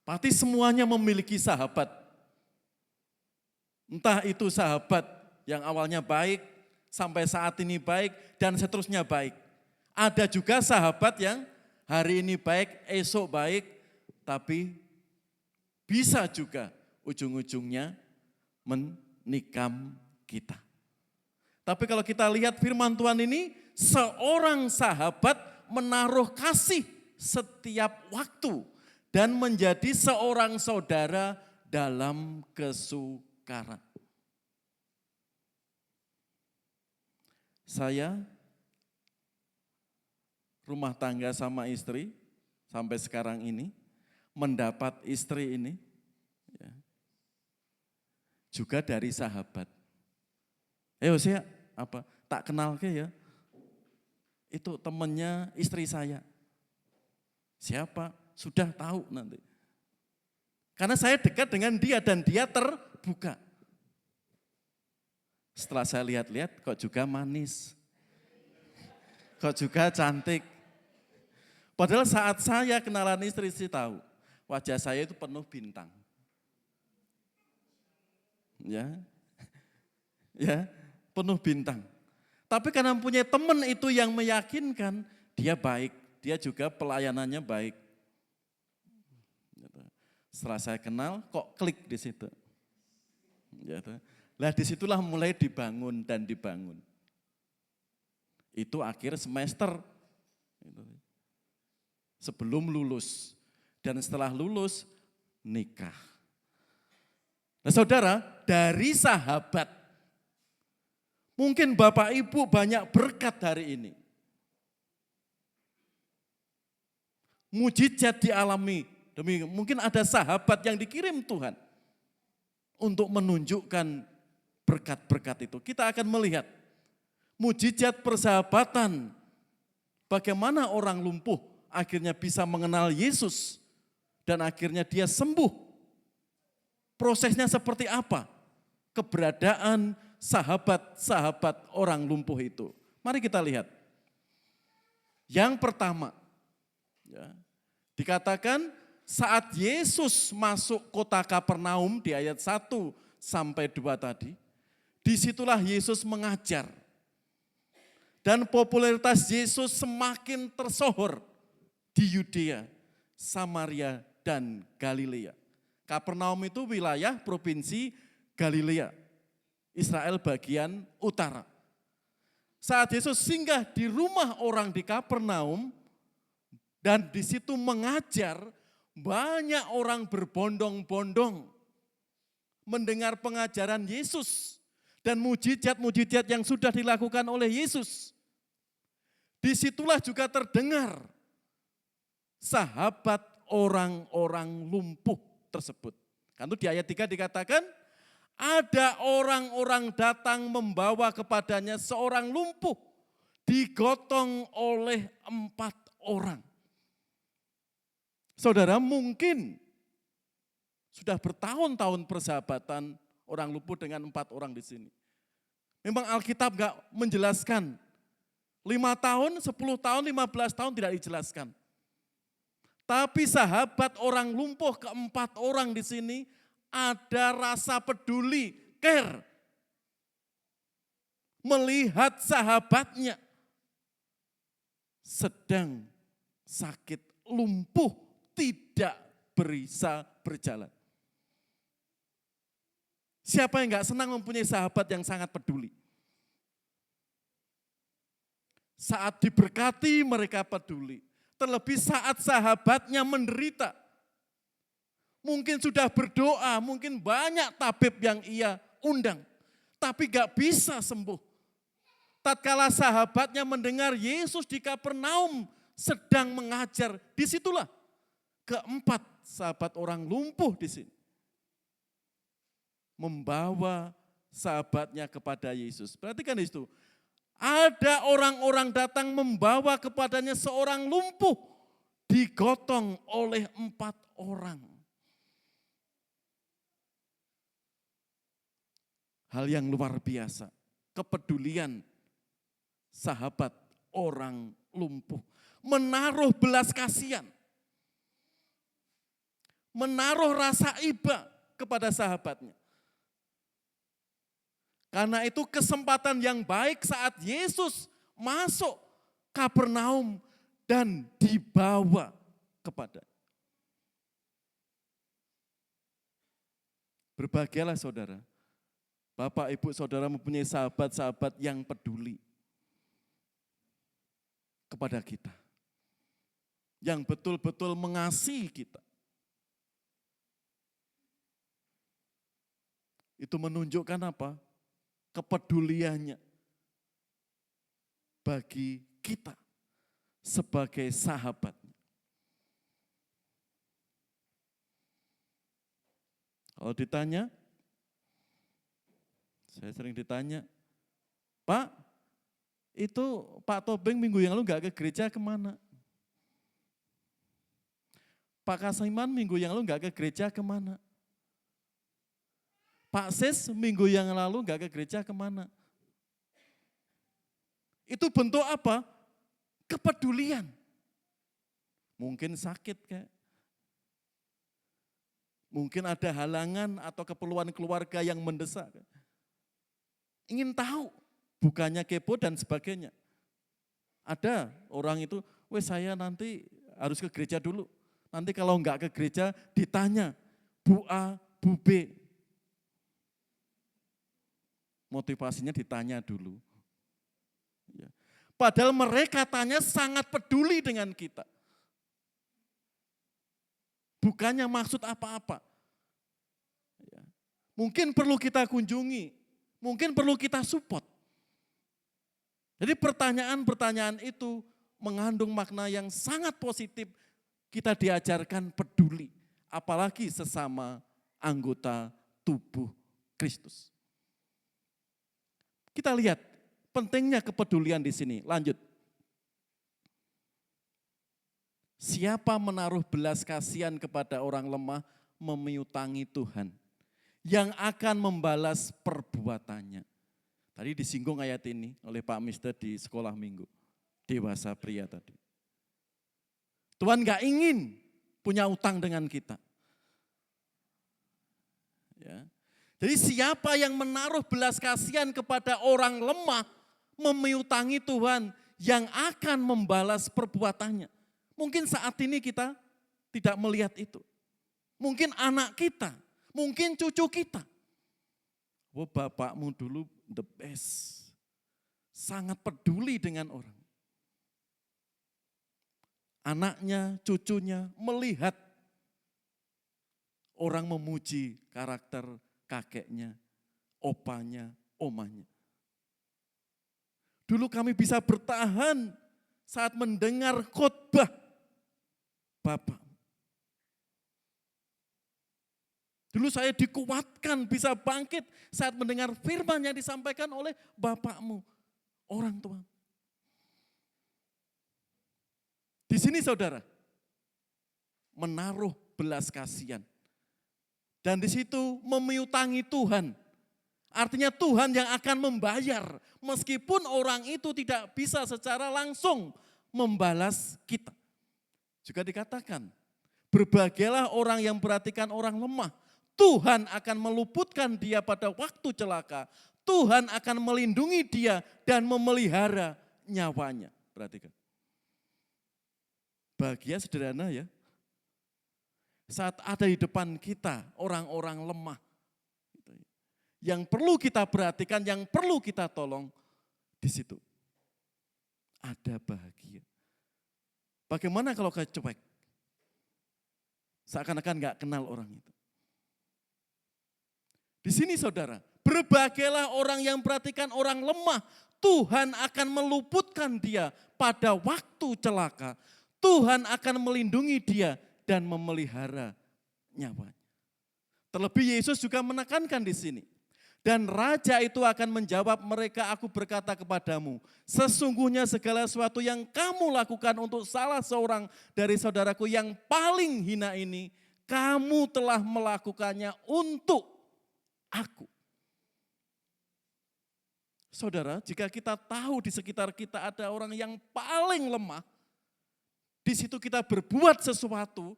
Pasti semuanya memiliki sahabat. Entah itu sahabat yang awalnya baik, sampai saat ini baik, dan seterusnya baik. Ada juga sahabat yang hari ini baik, esok baik, tapi bisa juga ujung-ujungnya menikam kita. Tapi kalau kita lihat firman Tuhan ini, seorang sahabat menaruh kasih setiap waktu dan menjadi seorang saudara dalam kesukaran. Saya rumah tangga sama istri sampai sekarang ini, mendapat istri ini ya, juga dari sahabat. Saya tak kenal ke ya, itu temannya istri saya. Siapa? Sudah tahu nanti. Karena saya dekat dengan dia dan dia terbuka. Setelah saya lihat-lihat kok juga manis. Kok juga cantik. Padahal saat saya kenalan istri tahu, wajah saya itu penuh bintang. Ya, penuh bintang. Tapi karena punya teman itu yang meyakinkan, dia baik, dia juga pelayanannya baik. Setelah saya kenal, kok klik di situ. Lah disitulah mulai dibangun dan dibangun. Itu akhir semester. Sebelum lulus. Dan setelah lulus, nikah. Nah saudara, dari sahabat, mungkin Bapak Ibu banyak berkat hari ini. Mujizat dialami, mungkin ada sahabat yang dikirim Tuhan untuk menunjukkan berkat-berkat itu. Kita akan melihat mujizat persahabatan, bagaimana orang lumpuh akhirnya bisa mengenal Yesus dan akhirnya dia sembuh. Prosesnya seperti apa? Keberadaan sahabat-sahabat orang lumpuh itu. Mari kita lihat. Yang pertama, ya, dikatakan Saat Yesus masuk kota Kapernaum di ayat 1 sampai 2 tadi, disitulah Yesus mengajar. Dan popularitas Yesus semakin tersohor di Yudea, Samaria, dan Galilea. Kapernaum itu wilayah provinsi Galilea, Israel bagian utara. Saat Yesus singgah di rumah orang di Kapernaum dan di situ mengajar, banyak orang berbondong-bondong mendengar pengajaran Yesus dan mujizat-mujizat yang sudah dilakukan oleh Yesus. Disitulah juga terdengar sahabat orang-orang lumpuh tersebut. Kan itu di ayat 3 dikatakan, ada orang-orang datang membawa kepadanya seorang lumpuh, digotong oleh 4 orang. Saudara, mungkin sudah bertahun-tahun persahabatan orang lumpuh dengan 4 orang di sini. Memang Alkitab enggak menjelaskan, 5 tahun, 10 tahun, 15 tahun tidak dijelaskan. Tapi sahabat orang lumpuh ke-4 orang di sini ada rasa peduli, care. Melihat sahabatnya sedang sakit, lumpuh, tidak bisa berjalan. Siapa yang enggak senang mempunyai sahabat yang sangat peduli? Saat diberkati mereka peduli. Terlebih saat sahabatnya menderita. Mungkin sudah berdoa, mungkin banyak tabib yang ia undang. Tapi gak bisa sembuh. Tatkala sahabatnya mendengar Yesus di Kapernaum sedang mengajar, disitulah ke-4 sahabat orang lumpuh di sini. Membawa sahabatnya kepada Yesus. Perhatikan itu. Ada orang-orang datang membawa kepadanya seorang lumpuh, digotong oleh 4 orang. Hal yang luar biasa, kepedulian sahabat orang lumpuh. Menaruh belas kasihan, menaruh rasa iba kepada sahabatnya. Karena itu kesempatan yang baik saat Yesus masuk Kapernaum dan dibawa kepada. Berbahagialah saudara, Bapak, Ibu, Saudara mempunyai sahabat-sahabat yang peduli kepada kita. Yang betul-betul mengasihi kita. Itu menunjukkan apa? Kepeduliannya bagi kita sebagai sahabat. Kalau ditanya, saya sering ditanya, Pak, itu Pak Tobeng minggu yang lalu enggak ke gereja kemana? Pak Kasiman minggu yang lalu enggak ke gereja kemana? Pak Sis minggu yang lalu enggak ke gereja kemana? Itu bentuk apa? Kepedulian. Mungkin sakit kayak. Mungkin ada halangan atau keperluan keluarga yang mendesak. Ingin tahu, bukannya kepo dan sebagainya. Ada orang itu, saya nanti harus ke gereja dulu. Nanti kalau enggak ke gereja ditanya, Bu A, Bu B. Motivasinya ditanya dulu. Ya. Padahal mereka tanya sangat peduli dengan kita. Bukannya maksud apa-apa. Ya. Mungkin perlu kita kunjungi, mungkin perlu kita support. Jadi pertanyaan-pertanyaan itu mengandung makna yang sangat positif. Kita diajarkan peduli, apalagi sesama anggota tubuh Kristus. Kita lihat pentingnya kepedulian di sini. Lanjut. Siapa menaruh belas kasihan kepada orang lemah memiutangi Tuhan yang akan membalas perbuatannya. Tadi disinggung ayat ini oleh Pak Mister di sekolah minggu. Dewasa pria tadi. Tuhan gak ingin punya utang dengan kita. Ya. Jadi siapa yang menaruh belas kasihan kepada orang lemah, memiutangi Tuhan yang akan membalas perbuatannya. Mungkin saat ini kita tidak melihat itu. Mungkin anak kita, mungkin cucu kita. Oh, bapakmu dulu the best. Sangat peduli dengan orang. Anaknya, cucunya melihat orang memuji karakter kakeknya, opanya, omanya. Dulu kami bisa bertahan saat mendengar khotbah Bapak. Dulu saya dikuatkan bisa bangkit saat mendengar firman yang disampaikan oleh bapakmu, orang tua. Di sini saudara, menaruh belas kasihan. Dan di situ memiutangi Tuhan. Artinya Tuhan yang akan membayar, meskipun orang itu tidak bisa secara langsung membalas kita. Juga dikatakan, berbahagialah orang yang perhatikan orang lemah. Tuhan akan meluputkan dia pada waktu celaka. Tuhan akan melindungi dia dan memelihara nyawanya. Perhatikan. Bahagia sederhana ya. Saat ada di depan kita orang-orang lemah. Yang perlu kita perhatikan, yang perlu kita tolong, di situ ada bahagia. Bagaimana kalau kita cuek? Seakan-akan gak kenal orang itu. Di sini saudara, berbahagialah orang yang perhatikan orang lemah. Tuhan akan meluputkan dia pada waktu celaka. Tuhan akan melindungi dia dan memelihara nyawanya. Terlebih Yesus juga menekankan di sini. Dan raja itu akan menjawab mereka, aku berkata kepadamu, sesungguhnya segala sesuatu yang kamu lakukan untuk salah seorang dari saudaraku yang paling hina ini, kamu telah melakukannya untuk aku. Saudara, jika kita tahu di sekitar kita ada orang yang paling lemah, di situ kita berbuat sesuatu,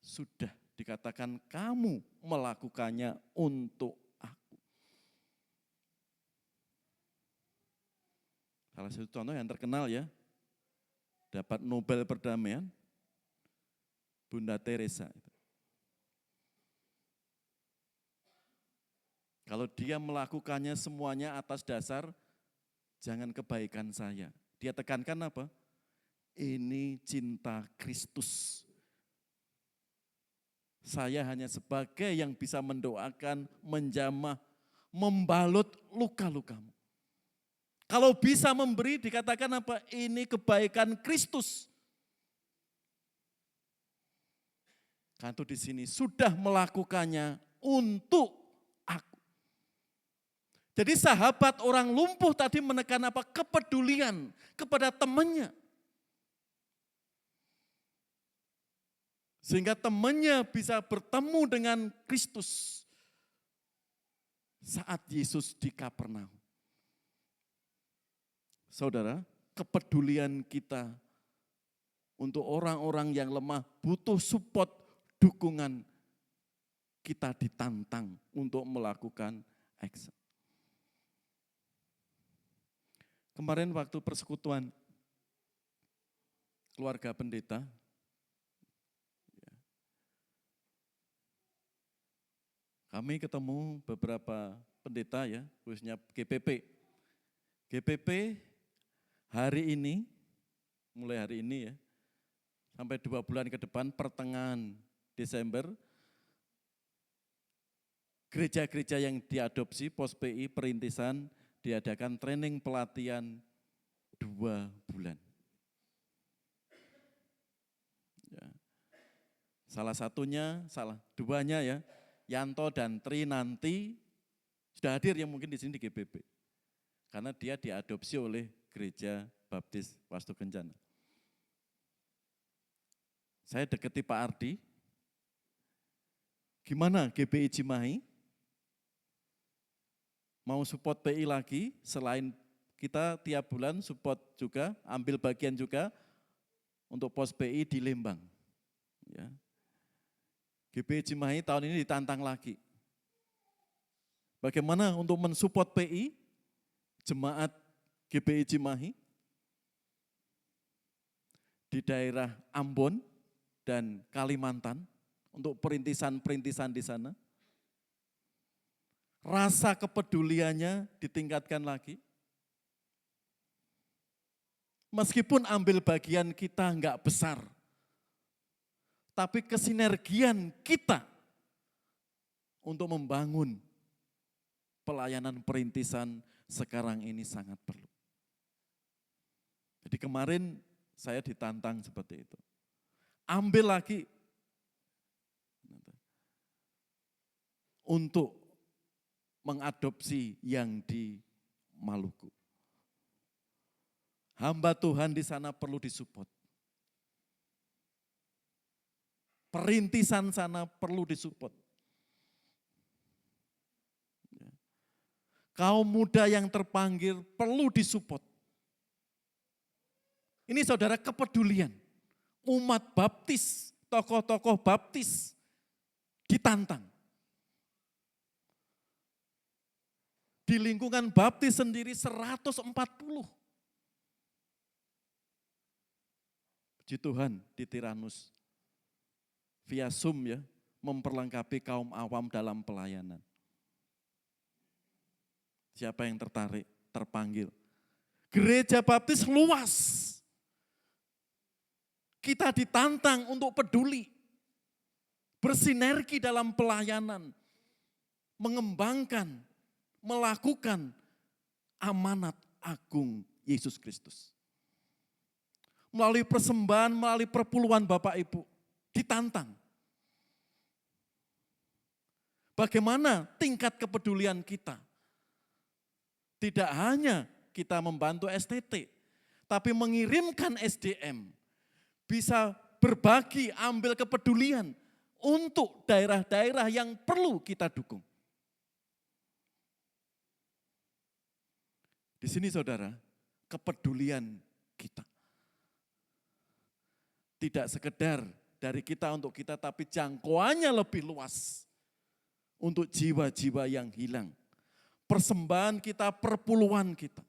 sudah dikatakan kamu melakukannya untuk aku. Salah satu contoh yang terkenal ya, dapat Nobel perdamaian, Bunda Teresa. Kalau dia melakukannya semuanya atas dasar jangan kebaikan saya. Dia tekankan apa? Ini cinta Kristus. Saya hanya sebagai yang bisa mendoakan, menjamah, membalut luka-lukamu. Kalau bisa memberi dikatakan apa? Ini kebaikan Kristus. Kan itu di sini sudah melakukannya untuk aku. Jadi sahabat orang lumpuh tadi menekan apa? Kepedulian kepada temannya. Sehingga temannya bisa bertemu dengan Kristus saat Yesus di Kapernaum. Saudara, kepedulian kita untuk orang-orang yang lemah butuh support, dukungan. Kita ditantang untuk melakukan action. Kemarin waktu persekutuan keluarga pendeta, kami ketemu beberapa pendeta ya, khususnya GPP. GPP hari ini, mulai hari ini ya, sampai 2 bulan ke depan, pertengahan Desember, gereja-gereja yang diadopsi POS PI Perintisan diadakan training pelatihan 2 bulan. Ya. Duanya ya, Yanto dan Tri nanti sudah hadir yang mungkin di sini di GBB. Karena dia diadopsi oleh Gereja Baptis Wastu Kencana. Saya deketi Pak Ardi. Gimana GBI Cimahi? Mau support PI lagi, selain kita tiap bulan support juga, ambil bagian juga. untuk pos PI di Lembang. Ya. GPI Cimahi tahun ini ditantang lagi. Bagaimana untuk mensupport PI, jemaat GPI Cimahi di daerah Ambon dan Kalimantan untuk perintisan-perintisan di sana. Rasa kepeduliannya ditingkatkan lagi. Meskipun ambil bagian kita enggak besar, tapi kesinergian kita untuk membangun pelayanan perintisan sekarang ini sangat perlu. Jadi kemarin saya ditantang seperti itu. Ambil lagi untuk mengadopsi yang di Maluku. Hamba Tuhan di sana perlu disupport. Perintisan sana perlu disupport. Kaum muda yang terpanggil perlu disupport. Ini saudara kepedulian. Umat baptis, tokoh-tokoh baptis ditantang. Di lingkungan baptis sendiri 140. Puji Tuhan di Tiranus. Via Zoom ya, memperlengkapi kaum awam dalam pelayanan. Siapa yang tertarik, terpanggil. Gereja baptis luas. Kita ditantang untuk peduli. Bersinergi dalam pelayanan. Mengembangkan, melakukan amanat agung Yesus Kristus. Melalui persembahan, melalui perpuluhan Bapak Ibu, ditantang. Bagaimana tingkat kepedulian kita? Tidak hanya kita membantu STT, tapi mengirimkan SDM. Bisa berbagi, ambil kepedulian untuk daerah-daerah yang perlu kita dukung. Di sini saudara, kepedulian kita. Tidak sekedar dari kita untuk kita, tapi jangkauannya lebih luas. Untuk jiwa-jiwa yang hilang. Persembahan kita, perpuluhan kita.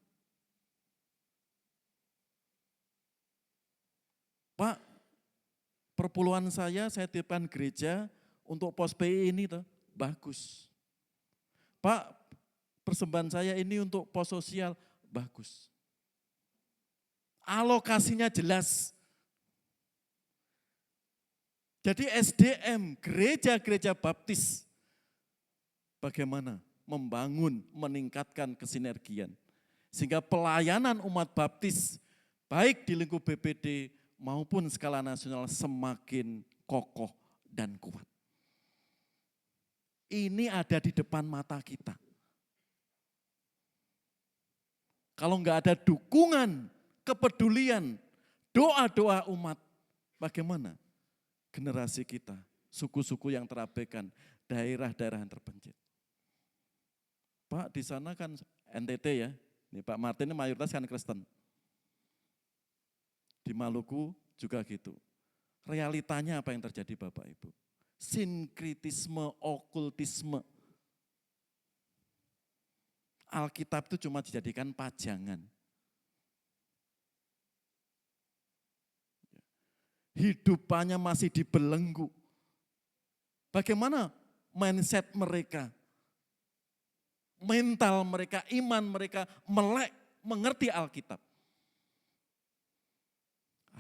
Pak, perpuluhan saya titipkan gereja untuk pos PI ini tuh, bagus. Pak, persembahan saya ini untuk pos sosial, bagus. Alokasinya jelas. Jadi SDM, gereja-gereja baptis, bagaimana membangun, meningkatkan kesinergian. Sehingga pelayanan umat baptis, baik di lingkup BPD maupun skala nasional semakin kokoh dan kuat. Ini ada di depan mata kita. Kalau enggak ada dukungan, kepedulian, doa-doa umat, bagaimana generasi kita, suku-suku yang terabaikan, daerah-daerah yang terpencil. Pak, di sana kan NTT ya, ini Pak Martin ini mayoritas kan Kristen. Di Maluku juga gitu. Realitanya apa yang terjadi Bapak Ibu? Sinkritisme, okultisme. Alkitab itu cuma dijadikan pajangan. Hidupannya masih dibelenggu. Bagaimana mindset mereka? Mental mereka, iman mereka melek, mengerti Alkitab.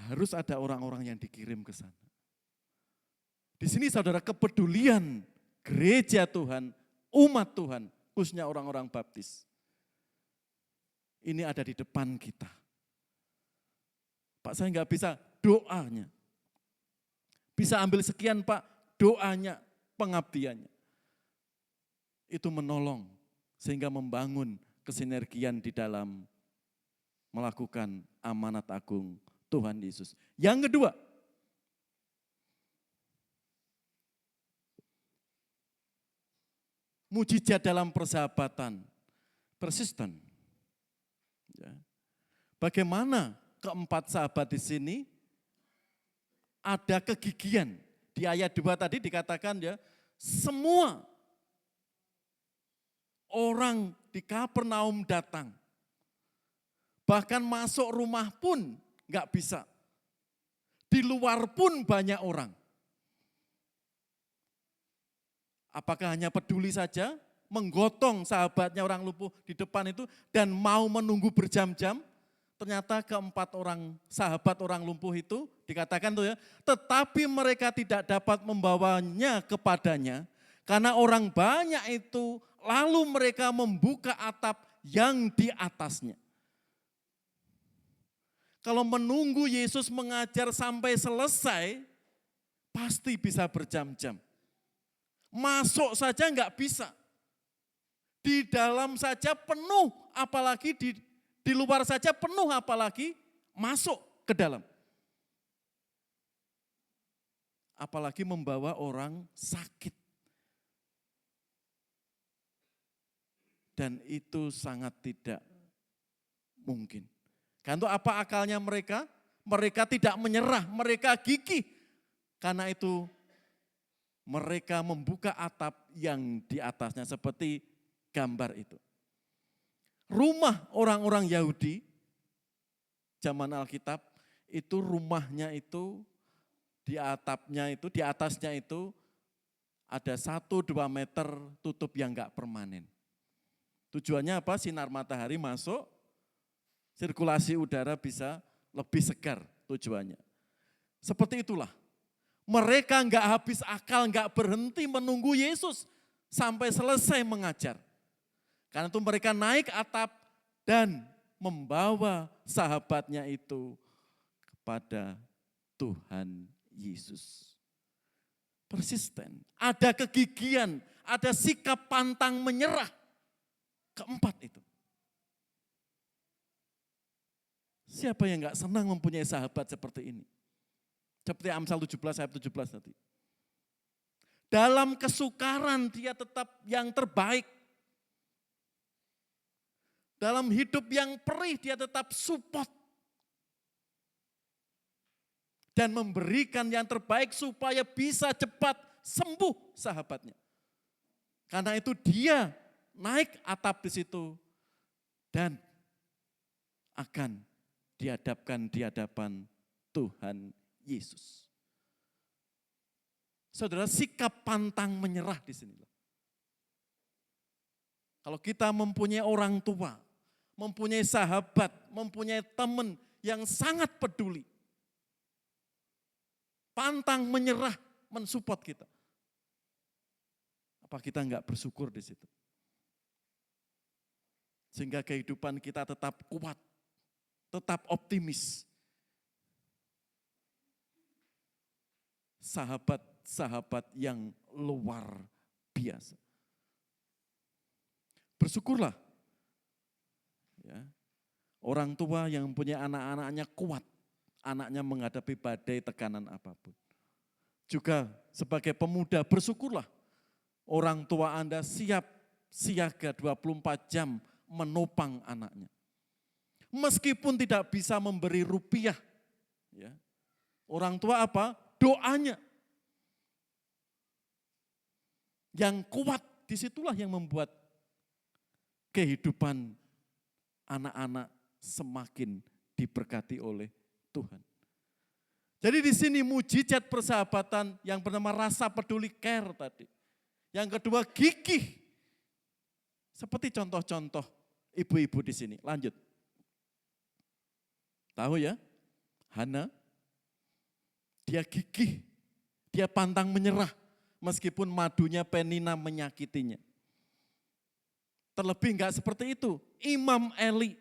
Harus ada orang-orang yang dikirim ke sana. Di sini saudara, kepedulian gereja Tuhan, umat Tuhan, khususnya orang-orang baptis. Ini ada di depan kita. Pak, saya enggak bisa, doanya. Bisa ambil sekian Pak, doanya, pengabdiannya. Itu menolong sehingga membangun kesinergian di dalam melakukan amanat agung Tuhan Yesus. Yang kedua, mujizat dalam persahabatan, persisten. Ya. Bagaimana keempat sahabat di sini ada kegigian. Di ayat 2 tadi dikatakan ya, semua orang di Kapernaum datang. Bahkan masuk rumah pun nggak bisa. Di luar pun banyak orang. Apakah hanya peduli saja, menggotong sahabatnya orang lumpuh di depan itu dan mau menunggu berjam-jam? Ternyata keempat orang sahabat orang lumpuh itu dikatakan tuh ya, tetapi mereka tidak dapat membawanya kepadanya karena orang banyak itu, lalu mereka membuka atap yang di atasnya. Kalau menunggu Yesus mengajar sampai selesai, pasti bisa berjam-jam. Masuk saja enggak bisa. Di dalam saja penuh, apalagi di luar saja penuh, apalagi masuk ke dalam. Apalagi membawa orang sakit. Dan itu sangat tidak mungkin. Kan itu apa akalnya mereka? Mereka tidak menyerah, mereka gigih. Karena itu mereka membuka atap yang di atasnya seperti gambar itu. Rumah orang-orang Yahudi zaman Alkitab itu rumahnya itu di atapnya itu, di atasnya itu ada 1-2 meter tutup yang enggak permanen. Tujuannya apa? Sinar matahari masuk, sirkulasi udara bisa lebih segar tujuannya. Seperti itulah. Mereka enggak habis akal, enggak berhenti menunggu Yesus sampai selesai mengajar. Karena itu mereka naik atap dan membawa sahabatnya itu kepada Tuhan Yesus. Persisten, ada kegigihan, ada sikap pantang menyerah. Keempat itu. Siapa yang enggak senang mempunyai sahabat seperti ini? Seperti Amsal 17 ayat 17 tadi. Dalam kesukaran dia tetap yang terbaik. Dalam hidup yang perih dia tetap support. Dan memberikan yang terbaik supaya bisa cepat sembuh sahabatnya. Karena itu dia naik atap di situ dan akan dihadapkan di hadapan Tuhan Yesus. Saudara, sikap pantang menyerah di sini. Kalau kita mempunyai orang tua, mempunyai sahabat, mempunyai teman yang sangat peduli, pantang menyerah mensupport kita. Apa kita enggak bersyukur di situ? Sehingga kehidupan kita tetap kuat, tetap optimis. Sahabat-sahabat yang luar biasa. Bersyukurlah. Ya. Orang tua yang punya anak-anaknya kuat, anaknya menghadapi badai tekanan apapun. Juga sebagai pemuda bersyukurlah. Orang tua Anda siap siaga 24 jam menopang anaknya. Meskipun tidak bisa memberi rupiah. Ya. Orang tua apa? Doanya. Yang kuat, disitulah yang membuat kehidupan anak-anak semakin diberkati oleh Tuhan. Jadi di sini mujizat persahabatan yang bernama rasa peduli, care tadi. Yang kedua gigih. Seperti contoh-contoh ibu-ibu di sini. Lanjut. Tahu ya? Hana, dia gigih, dia pantang menyerah meskipun madunya Penina menyakitinya. Terlebih enggak seperti itu, Imam Eli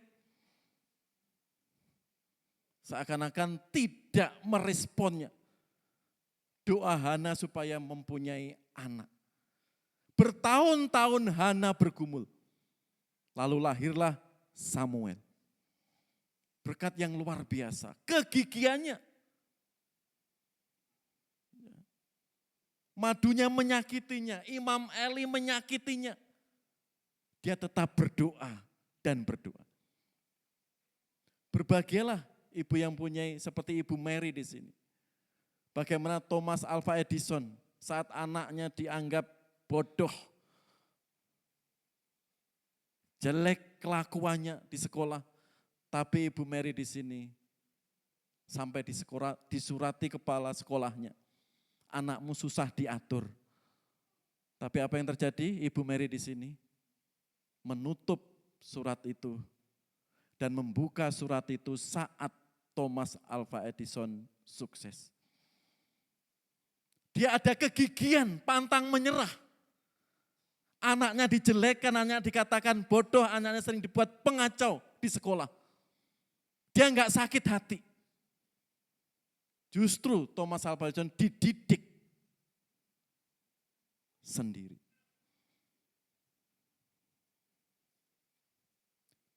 seakan-akan tidak meresponnya doa Hana supaya mempunyai anak. Bertahun-tahun Hana bergumul, lalu lahirlah Samuel. Berkat yang luar biasa, kegigihannya. Madunya menyakitinya, Imam Eli menyakitinya. Dia tetap berdoa dan berdoa. Berbahagialah ibu yang punya seperti Ibu Mary di sini. Bagaimana Thomas Alva Edison saat anaknya dianggap bodoh, jelek kelakuannya di sekolah, tapi Ibu Mary di sini sampai disurati kepala sekolahnya, anakmu susah diatur. Tapi apa yang terjadi? Ibu Mary di sini menutup surat itu dan membuka surat itu saat Thomas Alva Edison sukses. Dia ada kegigihan, pantang menyerah. Anaknya dijelekkan, anaknya dikatakan bodoh, anaknya sering dibuat pengacau di sekolah. Dia enggak sakit hati. Justru Thomas Alva Edison dididik sendiri.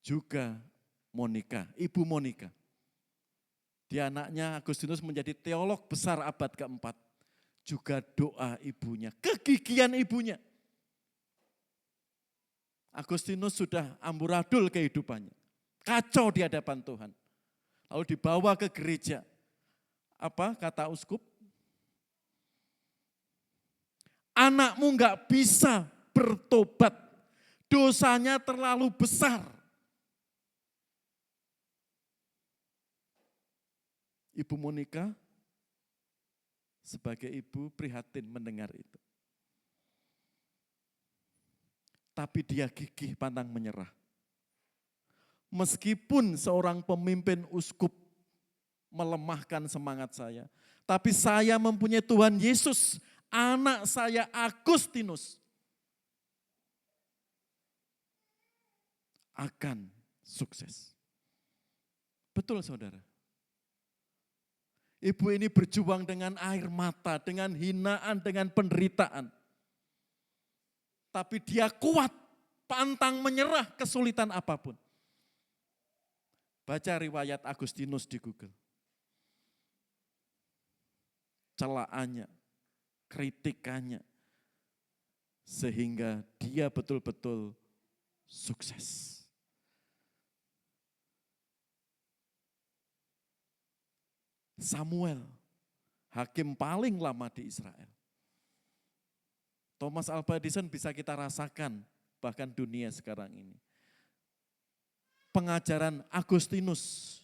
Juga Monica, Ibu Monica. Dia anaknya Agustinus menjadi teolog besar abad keempat. Juga doa ibunya, kegigihan ibunya. Agustinus sudah amburadul kehidupannya. Kacau di hadapan Tuhan. Lalu dibawa ke gereja. Apa kata uskup? Anakmu enggak bisa bertobat. Dosanya terlalu besar. Ibu Monica sebagai ibu prihatin mendengar itu. Tapi dia gigih pantang menyerah. Meskipun seorang pemimpin uskup melemahkan semangat saya, tapi saya mempunyai Tuhan Yesus, anak saya Agustinus akan sukses. Betul saudara. Ibu ini berjuang dengan air mata, dengan hinaan, dengan penderitaan. Tapi dia kuat, pantang menyerah kesulitan apapun. Baca riwayat Agustinus di Google. Celaannya, kritikannya, sehingga dia betul-betul sukses. Samuel, hakim paling lama di Israel. Thomas Alva Edison bisa kita rasakan, bahkan dunia sekarang ini. Pengajaran Agustinus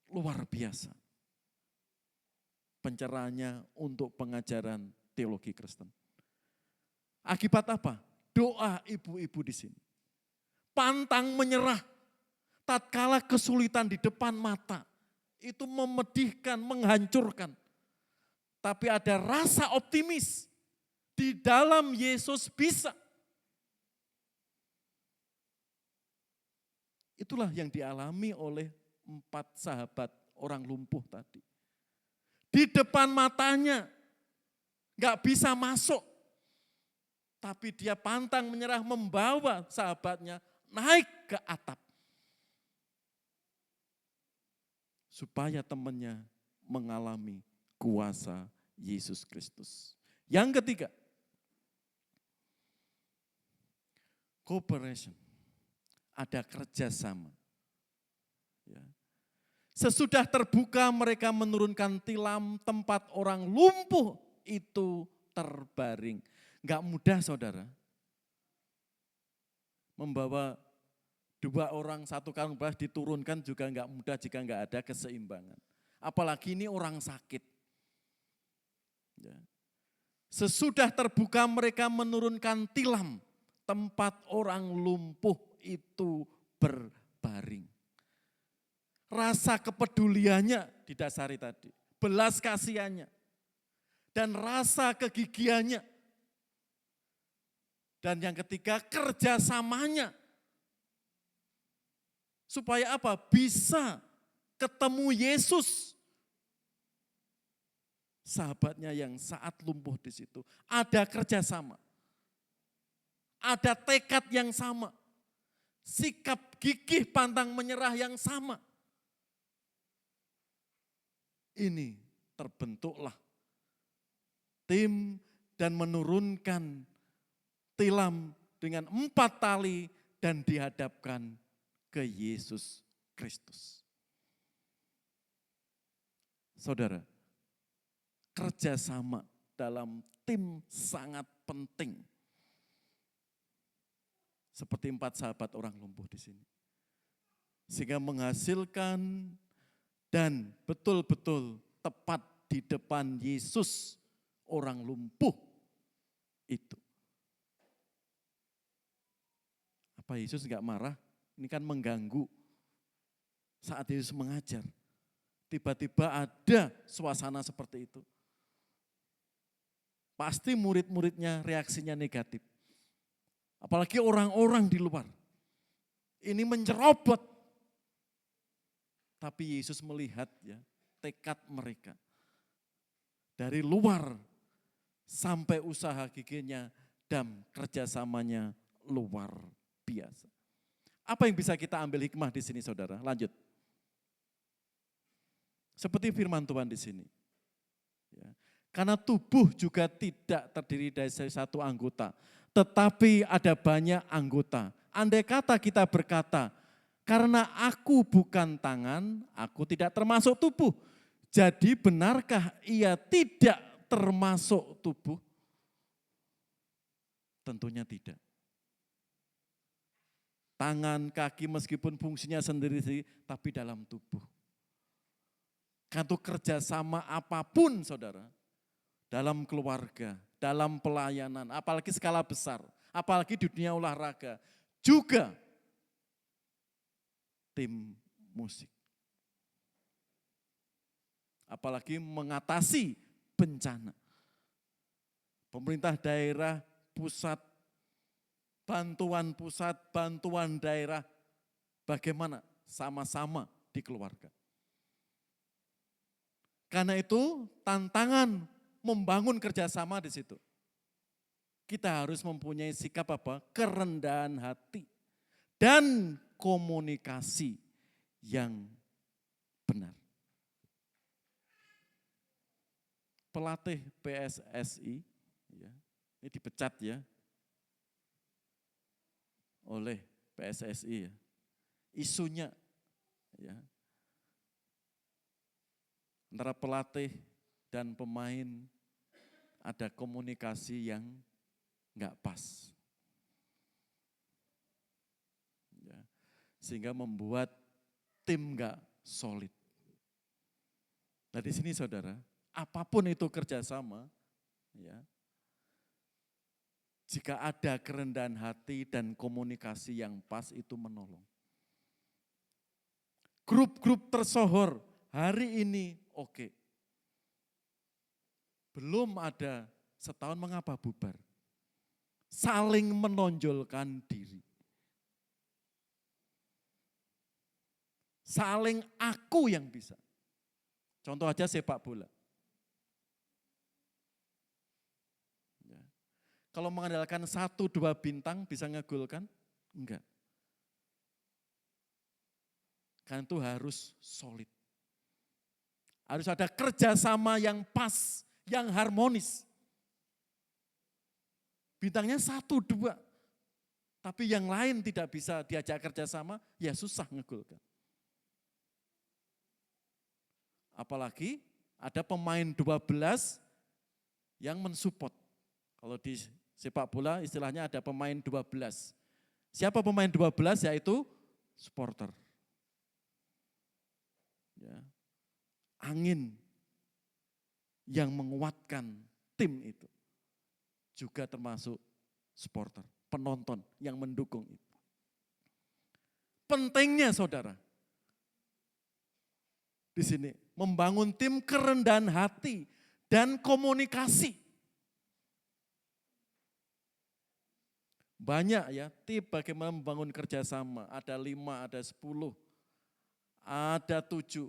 luar biasa. Pencerahannya untuk pengajaran teologi Kristen. Akibat apa? Doa ibu-ibu di sini. Pantang menyerah, tatkala kesulitan di depan mata. Itu memedihkan, menghancurkan. Tapi ada rasa optimis. Di dalam Yesus bisa. Itulah yang dialami oleh 4 sahabat orang lumpuh tadi. Di depan matanya, gak bisa masuk. Tapi dia pantang menyerah membawa sahabatnya naik ke atap. Supaya temannya mengalami kuasa Yesus Kristus. Yang ketiga, cooperation. Ada kerjasama. Ya. Sesudah terbuka mereka menurunkan tilam, tempat orang lumpuh itu terbaring. Enggak mudah saudara. Membawa 2 orang 1 karung beras diturunkan juga enggak mudah jika enggak ada keseimbangan. Apalagi ini orang sakit. Ya. Sesudah terbuka mereka menurunkan tilam, tempat orang lumpuh itu berbaring. Rasa kepeduliannya didasari tadi, belas kasihannya, dan rasa kegigihannya. Dan yang ketiga kerjasamanya. Supaya apa? Bisa ketemu Yesus. Sahabatnya yang saat lumpuh di situ. Ada kerjasama. Ada tekad yang sama. Sikap gigih pantang menyerah yang sama. Ini terbentuklah tim dan menurunkan tilam dengan 4 tali dan dihadapkan ke Yesus Kristus. Saudara, kerjasama dalam tim sangat penting. Seperti 4 sahabat orang lumpuh di sini. Sehingga menghasilkan dan betul-betul tepat di depan Yesus orang lumpuh itu. Apa Yesus enggak marah? Ini kan mengganggu saat Yesus mengajar. Tiba-tiba ada suasana seperti itu. Pasti murid-muridnya reaksinya negatif. Apalagi orang-orang di luar. Ini mencerobot. Tapi Yesus melihat ya tekad mereka. Dari luar sampai usaha giginya dan kerjasamanya luar biasa. Apa yang bisa kita ambil hikmah di sini saudara? Lanjut. Seperti firman Tuhan di sini. Ya. Karena tubuh juga tidak terdiri dari satu anggota, tetapi ada banyak anggota. Andai kata kita berkata, karena aku bukan tangan, aku tidak termasuk tubuh. Jadi benarkah ia tidak termasuk tubuh? Tentunya tidak. Tangan, kaki meskipun fungsinya sendiri, tapi dalam tubuh. Karena kerjasama apapun saudara, dalam keluarga, dalam pelayanan, apalagi skala besar, apalagi di dunia olahraga, juga tim musik. Apalagi mengatasi bencana. Pemerintah daerah, pusat, bantuan daerah, bagaimana? Sama-sama di keluarga. Karena itu tantangan membangun kerjasama di situ. Kita harus mempunyai sikap apa? Kerendahan hati dan komunikasi yang benar. Pelatih PSSI, ya, ini dipecat ya oleh PSSI. Ya. Isunya, ya, antara pelatih dan pemain ada komunikasi yang enggak pas. Ya, sehingga membuat tim enggak solid. Nah di sini saudara, apapun itu kerjasama, ya, jika ada kerendahan hati dan komunikasi yang pas itu menolong. Grup-grup tersohor hari ini oke. Belum ada setahun mengapa bubar. Saling menonjolkan diri. Saling aku yang bisa. Contoh aja sepak bola. Ya. Kalau mengandalkan 1-2 bintang bisa ngegolkan? Enggak. Karena itu harus solid. Harus ada kerjasama yang pas, yang harmonis. Bintangnya 1-2, tapi yang lain tidak bisa diajak kerjasama, ya susah ngegolkan. Apalagi ada pemain 12 yang mensupport. Kalau di sepak bola istilahnya ada pemain 12. Siapa pemain 12? Yaitu supporter. Ya. Angin yang menguatkan tim itu juga termasuk supporter, penonton yang mendukung itu. Pentingnya saudara, di sini membangun tim kerendahan hati dan komunikasi. Banyak ya tip bagaimana membangun kerjasama, ada 5, ada 10, ada 7.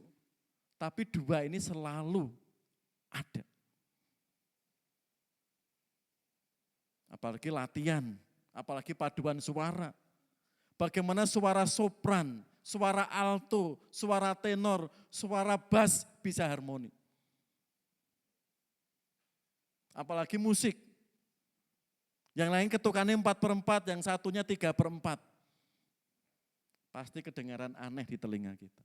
Tapi 2 ini selalu ada. Apalagi latihan, apalagi paduan suara. Bagaimana suara sopran, suara alto, suara tenor, suara bass bisa harmoni. Apalagi musik. Yang lain ketukannya 4/4, yang satunya 3/4. Pasti kedengaran aneh di telinga kita.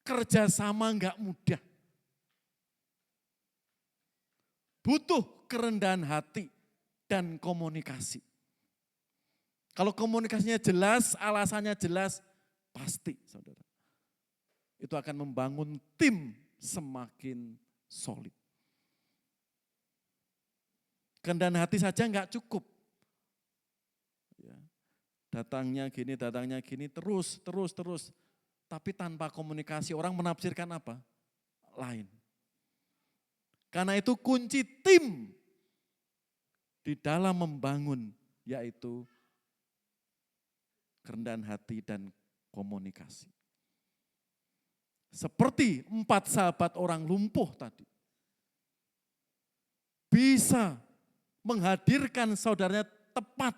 Kerjasama enggak mudah. butuh kerendahan hati dan komunikasi. Kalau komunikasinya jelas, alasannya jelas, pasti saudara. Itu akan membangun tim semakin solid. Kerendahan hati saja enggak cukup. Ya. Datangnya gini, terus. Tapi tanpa komunikasi orang menafsirkan apa? Lain. Karena itu kunci tim di dalam membangun yaitu kerendahan hati dan komunikasi. Seperti 4 sahabat orang lumpuh tadi. Bisa menghadirkan saudaranya tepat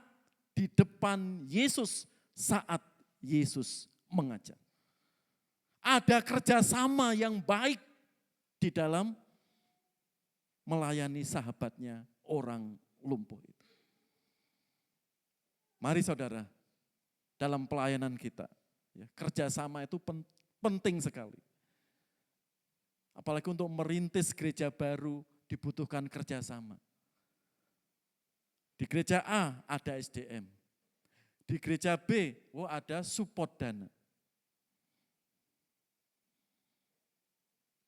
di depan Yesus saat Yesus mengajar. Ada kerjasama yang baik di dalam melayani sahabatnya orang lumpuh itu. Mari saudara, dalam pelayanan kita, ya, kerjasama itu penting sekali. Apalagi untuk merintis gereja baru dibutuhkan kerjasama. Di gereja A ada SDM, di gereja B ada support dana.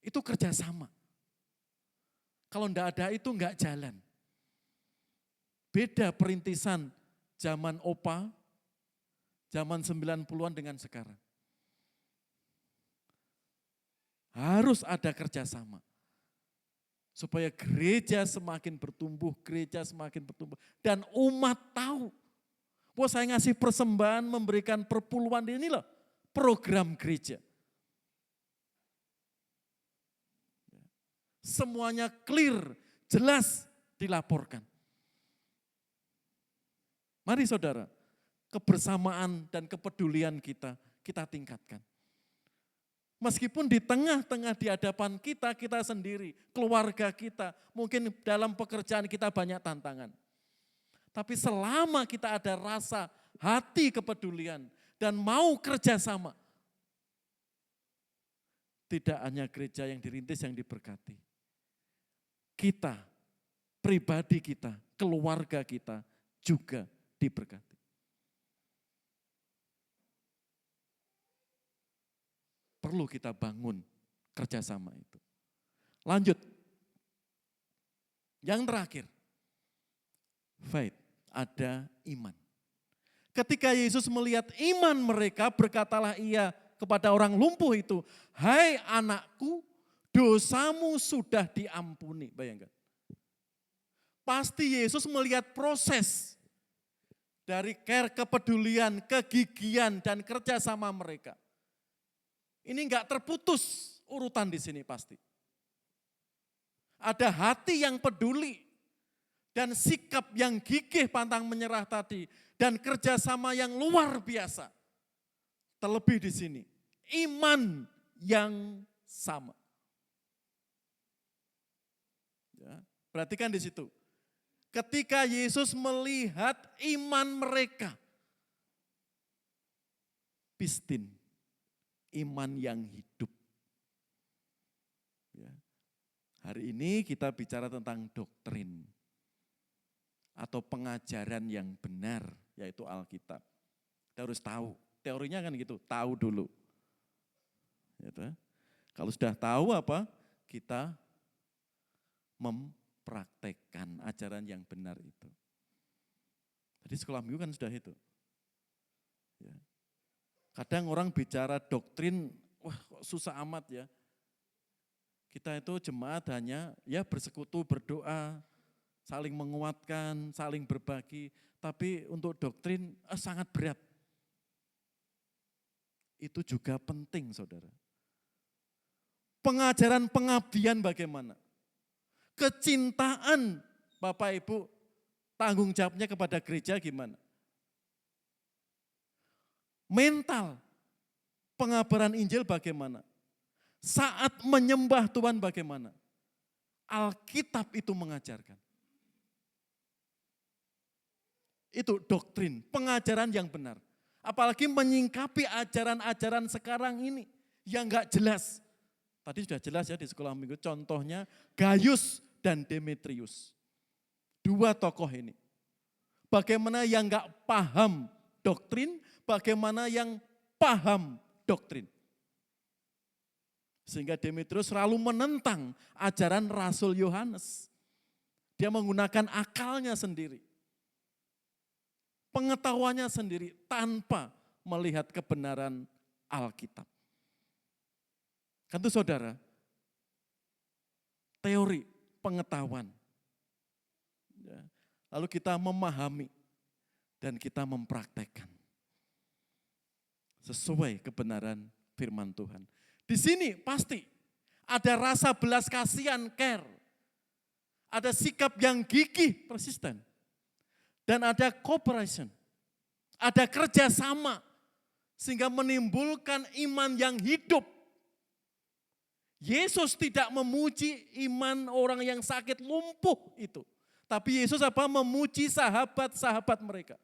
Itu kerjasama. Kalau enggak ada itu enggak jalan. Beda perintisan zaman OPA, zaman 90-an dengan sekarang. Harus ada kerjasama. Supaya gereja semakin bertumbuh, dan umat tahu. Wah, saya ngasih persembahan, memberikan perpuluhan, ini loh program gereja. Semuanya clear, jelas dilaporkan. Mari saudara, kebersamaan dan kepedulian kita tingkatkan. Meskipun di tengah-tengah di hadapan kita sendiri, keluarga kita, mungkin dalam pekerjaan kita banyak tantangan. Tapi selama kita ada rasa hati kepedulian dan mau kerjasama, tidak hanya gereja yang dirintis yang diberkati. Kita, pribadi kita, keluarga kita juga diberkati. Perlu kita bangun kerjasama itu. Lanjut. Yang terakhir, faith, ada iman. Ketika Yesus melihat iman mereka, berkatalah ia kepada orang lumpuh itu, "Hai anakku, dosamu sudah diampuni." Bayangkan. Pasti Yesus melihat proses dari care, kepedulian, kegigihan, dan kerjasama mereka. Ini enggak terputus urutan di sini pasti. Ada hati yang peduli dan sikap yang gigih pantang menyerah tadi dan kerjasama yang luar biasa. Terlebih di sini, iman yang sama. Ya, perhatikan di situ. Ketika Yesus melihat iman mereka, pistin. Iman yang hidup. Ya. Hari ini kita bicara tentang doktrin atau pengajaran yang benar, yaitu Alkitab. Kita harus tahu, teorinya kan gitu, tahu dulu. Gitu. Kalau sudah tahu apa, kita mempraktekkan ajaran yang benar itu. Tadi sekolah minggu kan sudah itu. Ya. Kadang orang bicara doktrin, wah kok susah amat ya. Kita itu jemaat hanya ya bersekutu, berdoa, saling menguatkan, saling berbagi. Tapi untuk doktrin sangat berat. Itu juga penting saudara. Pengajaran pengabdian bagaimana? Kecintaan Bapak Ibu, tanggung jawabnya kepada gereja gimana? Mental, pengabaran Injil bagaimana? Saat menyembah Tuhan bagaimana? Alkitab itu mengajarkan. Itu doktrin, pengajaran yang benar. Apalagi menyingkapi ajaran-ajaran sekarang ini yang enggak jelas. Tadi sudah jelas ya di sekolah minggu, contohnya Gayus dan Demetrius. Dua tokoh ini. Bagaimana yang enggak paham doktrin, bagaimana yang paham doktrin. Sehingga Demetrius selalu menentang ajaran Rasul Yohanes. Dia menggunakan akalnya sendiri. Pengetahuannya sendiri tanpa melihat kebenaran Alkitab. Kan itu saudara, teori pengetahuan. Ya. Lalu kita memahami dan kita mempraktekkan. Sesuai kebenaran firman Tuhan. Di sini pasti ada rasa belas kasihan, care. Ada sikap yang gigih, persisten. Dan ada cooperation. Ada kerjasama. Sehingga menimbulkan iman yang hidup. Yesus tidak memuji iman orang yang sakit lumpuh itu. Tapi Yesus memuji sahabat-sahabat mereka.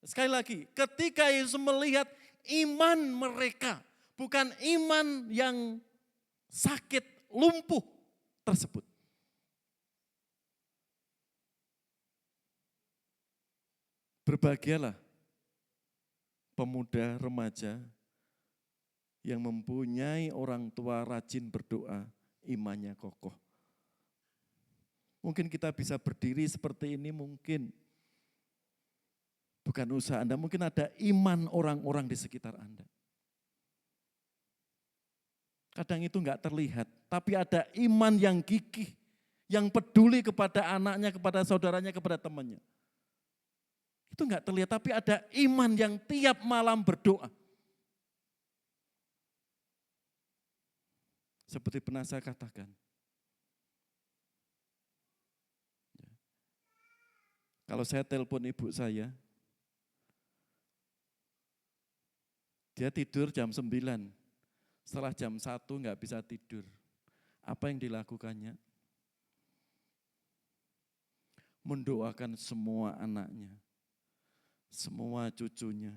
Sekali lagi, ketika Yesus melihat iman mereka, bukan iman yang sakit lumpuh tersebut. Berbahagialah pemuda remaja yang mempunyai orang tua rajin berdoa, imannya kokoh. Mungkin kita bisa berdiri seperti ini, mungkin bukan usaha Anda, mungkin ada iman orang-orang di sekitar Anda. Kadang itu enggak terlihat, tapi ada iman yang gigih, yang peduli kepada anaknya, kepada saudaranya, kepada temannya. Itu enggak terlihat, tapi ada iman yang tiap malam berdoa. Seperti pernah saya katakan. Kalau saya telepon ibu saya, dia tidur jam 9, setelah jam 1 enggak bisa tidur. Apa yang dilakukannya? Mendoakan semua anaknya, semua cucunya.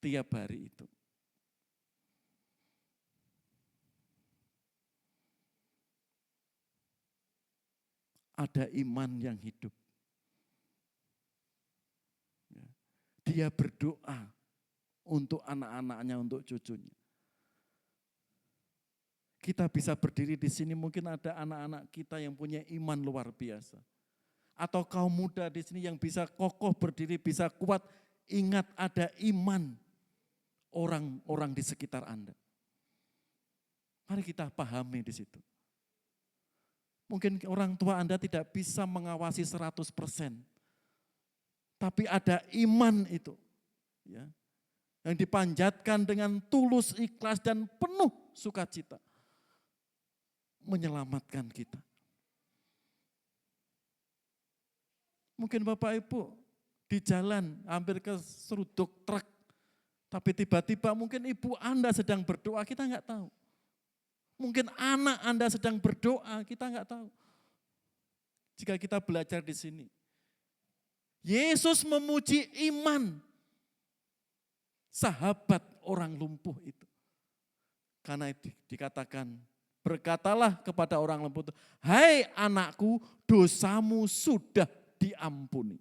Tiap hari itu. Ada iman yang hidup. Dia berdoa untuk anak-anaknya, untuk cucunya. Kita bisa berdiri di sini, mungkin ada anak-anak kita yang punya iman luar biasa. Atau kaum muda di sini yang bisa kokoh berdiri, bisa kuat. Ingat ada iman orang-orang di sekitar Anda. Mari kita pahami di situ. Mungkin orang tua Anda tidak bisa mengawasi 100%. Tapi ada iman itu. Ya, yang dipanjatkan dengan tulus, ikhlas, dan penuh sukacita. Menyelamatkan kita. Mungkin Bapak Ibu di jalan hampir keseruduk truk. Tapi tiba-tiba mungkin ibu Anda sedang berdoa, kita enggak tahu. Mungkin anak Anda sedang berdoa, kita enggak tahu. Jika kita belajar di sini. Yesus memuji iman sahabat orang lumpuh itu. Karena dikatakan, berkatalah kepada orang lumpuh itu, hai anakku, dosamu sudah diampuni.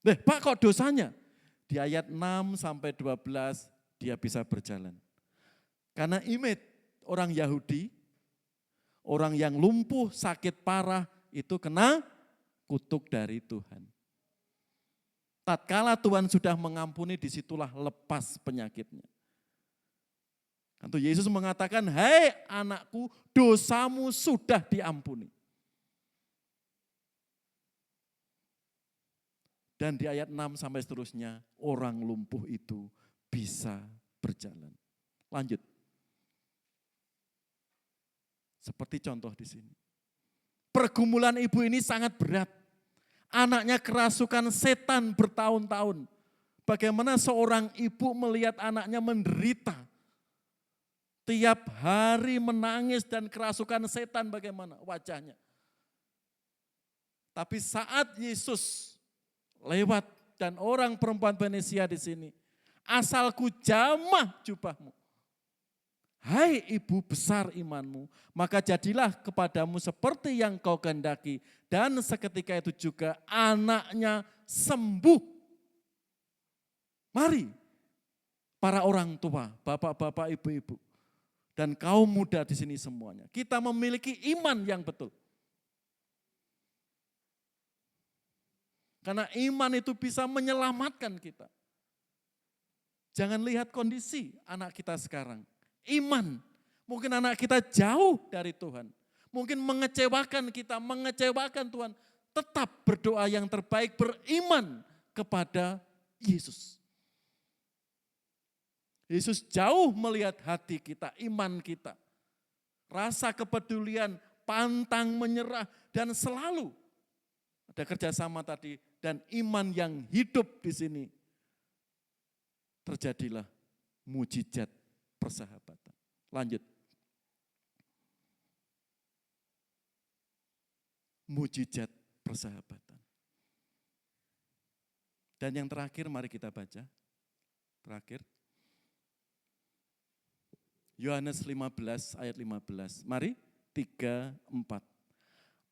Pak kok dosanya? Di ayat 6 sampai 12 dia bisa berjalan. Karena image orang Yahudi, orang yang lumpuh, sakit parah, itu kena kutuk dari Tuhan. Tatkala Tuhan sudah mengampuni, disitulah lepas penyakitnya. Tentu Yesus mengatakan, hai anakku, dosamu sudah diampuni. Dan di ayat 6 sampai seterusnya, orang lumpuh itu bisa berjalan. Lanjut. Seperti contoh di sini. Pergumulan ibu ini sangat berat. Anaknya kerasukan setan bertahun-tahun. Bagaimana seorang ibu melihat anaknya menderita. Tiap hari menangis dan kerasukan setan, bagaimana wajahnya. Tapi saat Yesus lewat dan orang perempuan Venesia di sini. Asalku jamah jubahmu. Hai ibu besar imanmu, maka jadilah kepadamu seperti yang kau kehendaki. Dan seketika itu juga anaknya sembuh. Mari para orang tua, bapak-bapak, ibu-ibu, dan kaum muda di sini semuanya. Kita memiliki iman yang betul. Karena iman itu bisa menyelamatkan kita. Jangan lihat kondisi anak kita sekarang. Iman, mungkin anak kita jauh dari Tuhan. Mungkin mengecewakan kita, mengecewakan Tuhan. Tetap berdoa yang terbaik, beriman kepada Yesus. Yesus jauh melihat hati kita, iman kita. Rasa kepedulian, pantang menyerah, dan selalu ada kerjasama tadi. Dan iman yang hidup di sini. Terjadilah mujizat persahabatan. Lanjut. Mujizat persahabatan. Dan yang terakhir mari kita baca. Terakhir. Yohanes 15 ayat 15. Mari 3, 4.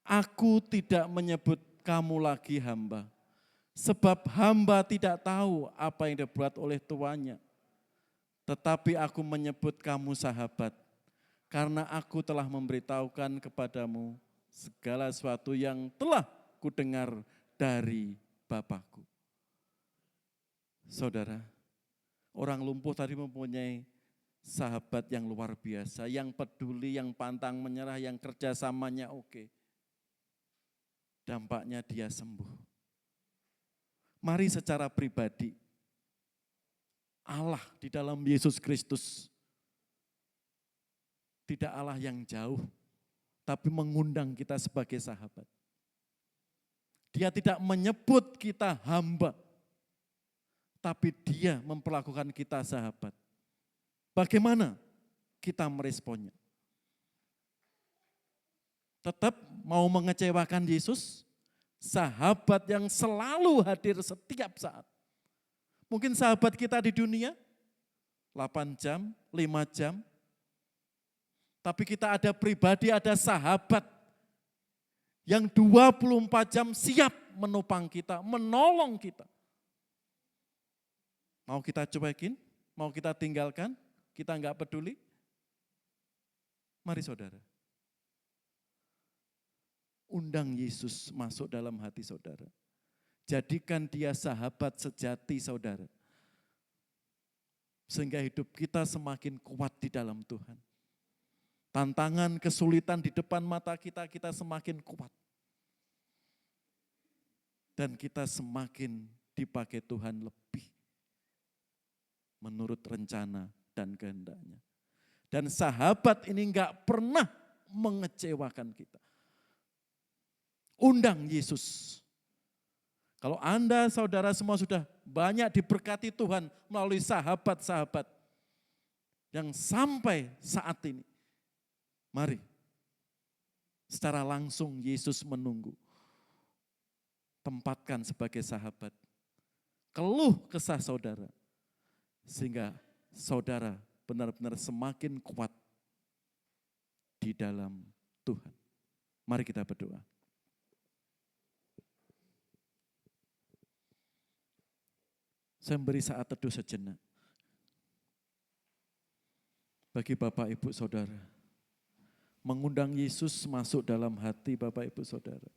Aku tidak menyebut kamu lagi hamba. Sebab hamba tidak tahu apa yang dibuat oleh tuannya. Tetapi aku menyebut kamu sahabat. Karena aku telah memberitahukan kepadamu segala sesuatu yang telah kudengar dari Bapakku. Saudara, orang lumpuh tadi mempunyai sahabat yang luar biasa, yang peduli, yang pantang menyerah, yang kerjasamanya oke. Dampaknya dia sembuh. Mari secara pribadi, Allah di dalam Yesus Kristus, tidak Allah yang jauh, tapi mengundang kita sebagai sahabat. Dia tidak menyebut kita hamba, tapi dia memperlakukan kita sahabat. Bagaimana kita meresponnya? Tetap mau mengecewakan Yesus? Sahabat yang selalu hadir setiap saat. Mungkin sahabat kita di dunia 8 jam, 5 jam. Tapi kita ada pribadi, ada sahabat yang 24 jam siap menopang kita, menolong kita. Mau kita cuekin? Mau kita tinggalkan? Kita enggak peduli? Mari saudara. Undang Yesus masuk dalam hati saudara. Jadikan dia sahabat sejati saudara. Sehingga hidup kita semakin kuat di dalam Tuhan. Tantangan, kesulitan di depan mata kita, kita semakin kuat. Dan kita semakin dipakai Tuhan lebih. Menurut rencana dan kehendaknya. Dan sahabat ini enggak pernah mengecewakan kita. Undang Yesus. Kalau Anda, saudara semua sudah banyak diberkati Tuhan melalui sahabat-sahabat yang sampai saat ini. Mari, secara langsung Yesus menunggu. Tempatkan sebagai sahabat. Keluh kesah saudara. Sehingga saudara benar-benar semakin kuat di dalam Tuhan. Mari kita berdoa. Saya memberi saat teduh sejenak. Bagi Bapak, Ibu, Saudara. Mengundang Yesus masuk dalam hati Bapak, Ibu, Saudara.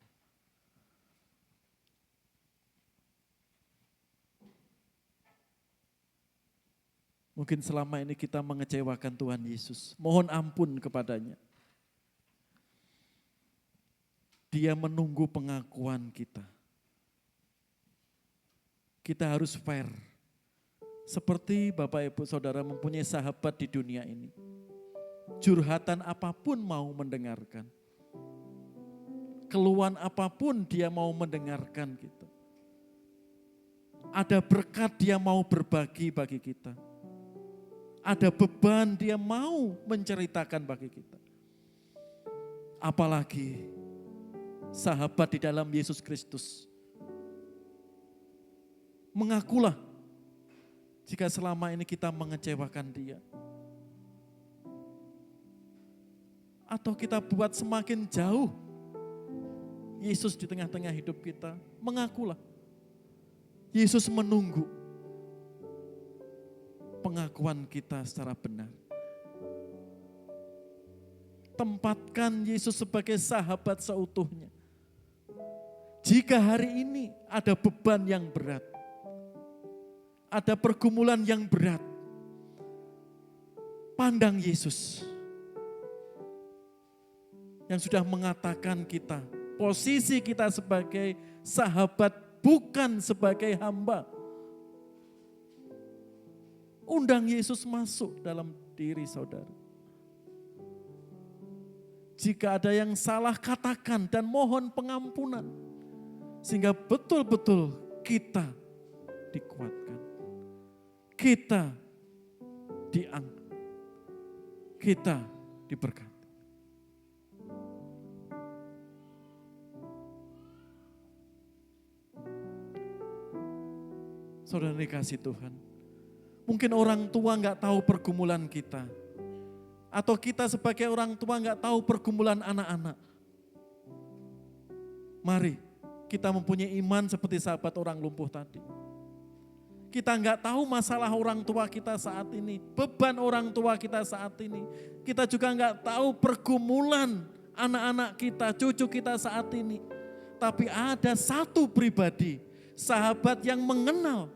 Mungkin selama ini kita mengecewakan Tuhan Yesus. Mohon ampun kepadanya. Dia menunggu pengakuan kita. Kita harus fair. Seperti Bapak Ibu Saudara mempunyai sahabat di dunia ini. Curhatan apapun mau mendengarkan. Keluhan apapun dia mau mendengarkan kita. Ada berkat dia mau berbagi bagi kita. Ada beban dia mau menceritakan bagi kita. Apalagi sahabat di dalam Yesus Kristus. Mengakulah jika selama ini kita mengecewakan dia. atau kita buat semakin jauh Yesus di tengah-tengah hidup kita, mengakulah. Yesus menunggu pengakuan kita secara benar. Tempatkan Yesus sebagai sahabat seutuhnya. Jika hari ini ada beban yang berat, ada pergumulan yang berat, pandang Yesus yang sudah mengatakan kita, posisi kita sebagai sahabat bukan sebagai hamba. Undang Yesus masuk dalam diri saudara. Jika ada yang salah katakan dan mohon pengampunan. Sehingga betul-betul kita dikuatkan. Kita diangkat. Kita diberkati. Saudara dikasih Tuhan. Mungkin orang tua nggak tahu pergumulan kita. Atau kita sebagai orang tua nggak tahu pergumulan anak-anak. Mari kita mempunyai iman seperti sahabat orang lumpuh tadi. Kita nggak tahu masalah orang tua kita saat ini. Beban orang tua kita saat ini. Kita juga nggak tahu pergumulan anak-anak kita, cucu kita saat ini. Tapi ada satu pribadi, sahabat yang mengenal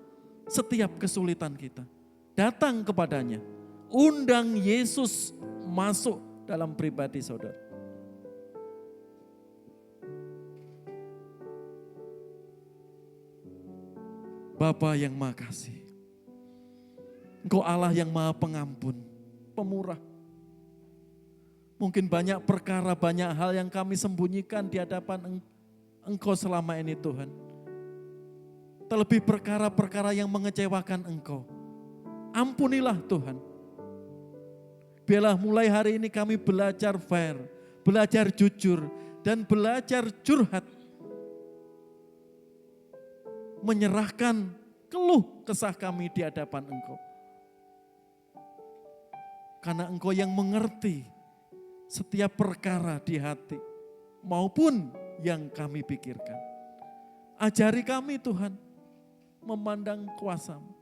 setiap kesulitan kita. Datang kepadanya, undang Yesus masuk dalam pribadi saudara. Bapa yang Maha Kasih, Engkau Allah yang Maha Pengampun, Pemurah. Mungkin banyak perkara, banyak hal yang kami sembunyikan di hadapan Engkau selama ini Tuhan. Terlebih perkara-perkara yang mengecewakan Engkau. Ampunilah Tuhan. Biarlah mulai hari ini kami belajar fair, belajar jujur, dan belajar curhat. Menyerahkan keluh kesah kami di hadapan Engkau. Karena Engkau yang mengerti setiap perkara di hati maupun yang kami pikirkan. Ajari kami Tuhan memandang kuasa-Mu.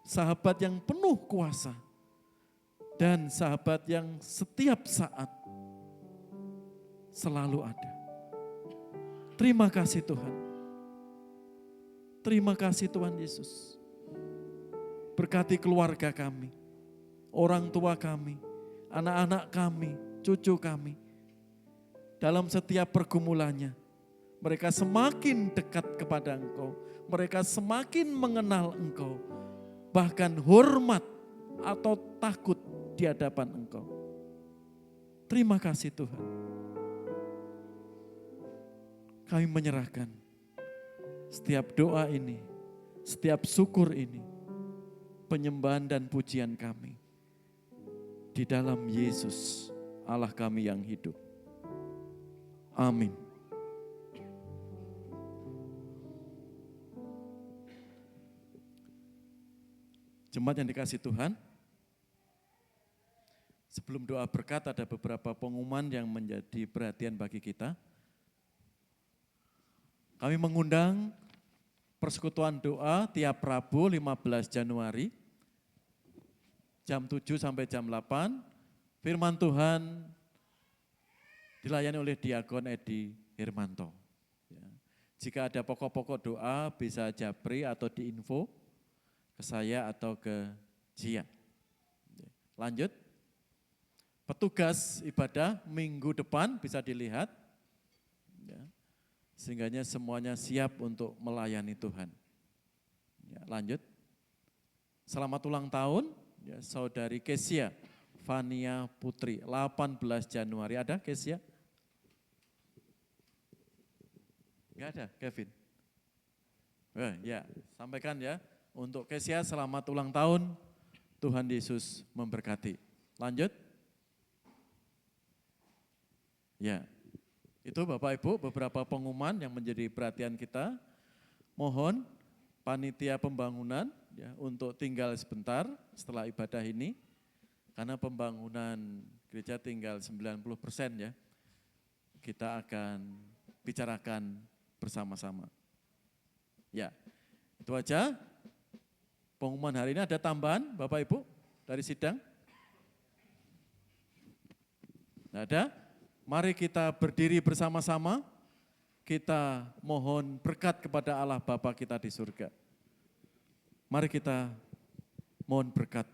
Sahabat yang penuh kuasa dan sahabat yang setiap saat selalu ada. Terima kasih Tuhan. Terima kasih Tuhan Yesus. Berkati keluarga kami, orang tua kami, anak-anak kami, cucu kami. Dalam setiap pergumulannya, mereka semakin dekat kepada Engkau. Mereka semakin mengenal Engkau. Bahkan hormat atau takut di hadapan Engkau. Terima kasih Tuhan. Kami menyerahkan setiap doa ini, setiap syukur ini, penyembahan dan pujian kami di dalam Yesus, Allah kami yang hidup. Amin. Jemaat yang dikasih Tuhan, sebelum doa berkat ada beberapa pengumuman yang menjadi perhatian bagi kita. Kami mengundang persekutuan doa tiap Rabu 15 Januari, jam 7 sampai jam 8, firman Tuhan dilayani oleh Diakon Edi Hermanto. Jika ada pokok-pokok doa bisa japri atau diinfo ke saya atau ke Jian. Lanjut, petugas ibadah minggu depan bisa dilihat, sehingganya semuanya siap untuk melayani Tuhan. Lanjut, selamat ulang tahun saudari Kesia Fania Putri, 18 Januari. Ada Kesia? Enggak ada, Kevin? Ya, sampaikan ya. Untuk Kesia selamat ulang tahun, Tuhan Yesus memberkati. Lanjut. Ya, itu Bapak Ibu beberapa pengumuman yang menjadi perhatian kita. Mohon panitia pembangunan ya, untuk tinggal sebentar setelah ibadah ini. Karena pembangunan gereja tinggal 90% ya. Kita akan bicarakan bersama-sama. Ya, itu aja. Pengumuman hari ini ada tambahan Bapak Ibu dari sidang? Tidak ada? Mari kita berdiri bersama-sama. Kita mohon berkat kepada Allah Bapa kita di surga. Mari kita mohon berkat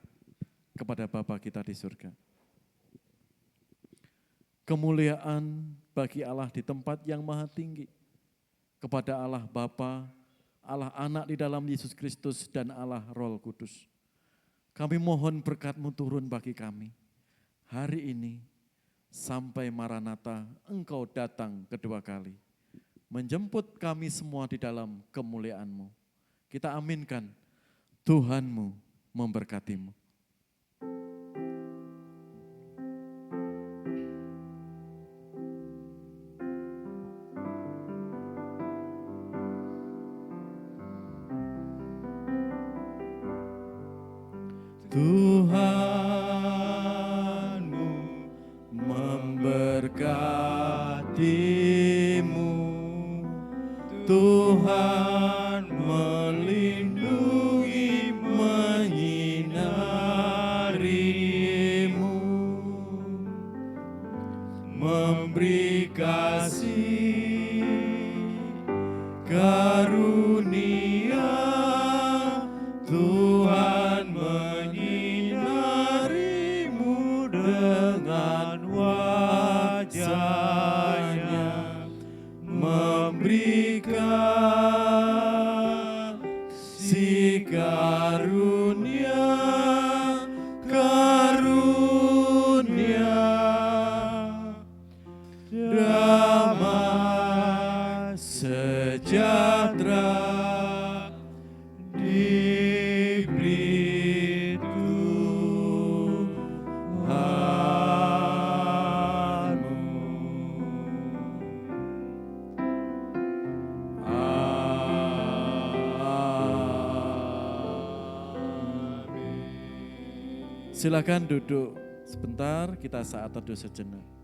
kepada Bapa kita di surga. Kemuliaan bagi Allah di tempat yang maha tinggi. Kepada Allah Bapa, Allah Anak di dalam Yesus Kristus, dan Allah Roh Kudus. Kami mohon berkat-Mu turun bagi kami. Hari ini sampai Maranatha Engkau datang kedua kali. Menjemput kami semua di dalam kemuliaan-Mu. Kita aminkan, Tuhanmu memberkati-Mu. Tuhanmu memberkati-mu, Tuhan melindungi, menyinarimu, memberi kasih karunia, Tuhan menyinarimu dengan wajah-Nya, memberikan si karunia, damai sejahtera diberi Tuhanmu. Silakan duduk sebentar, kita saat teduh sejenak.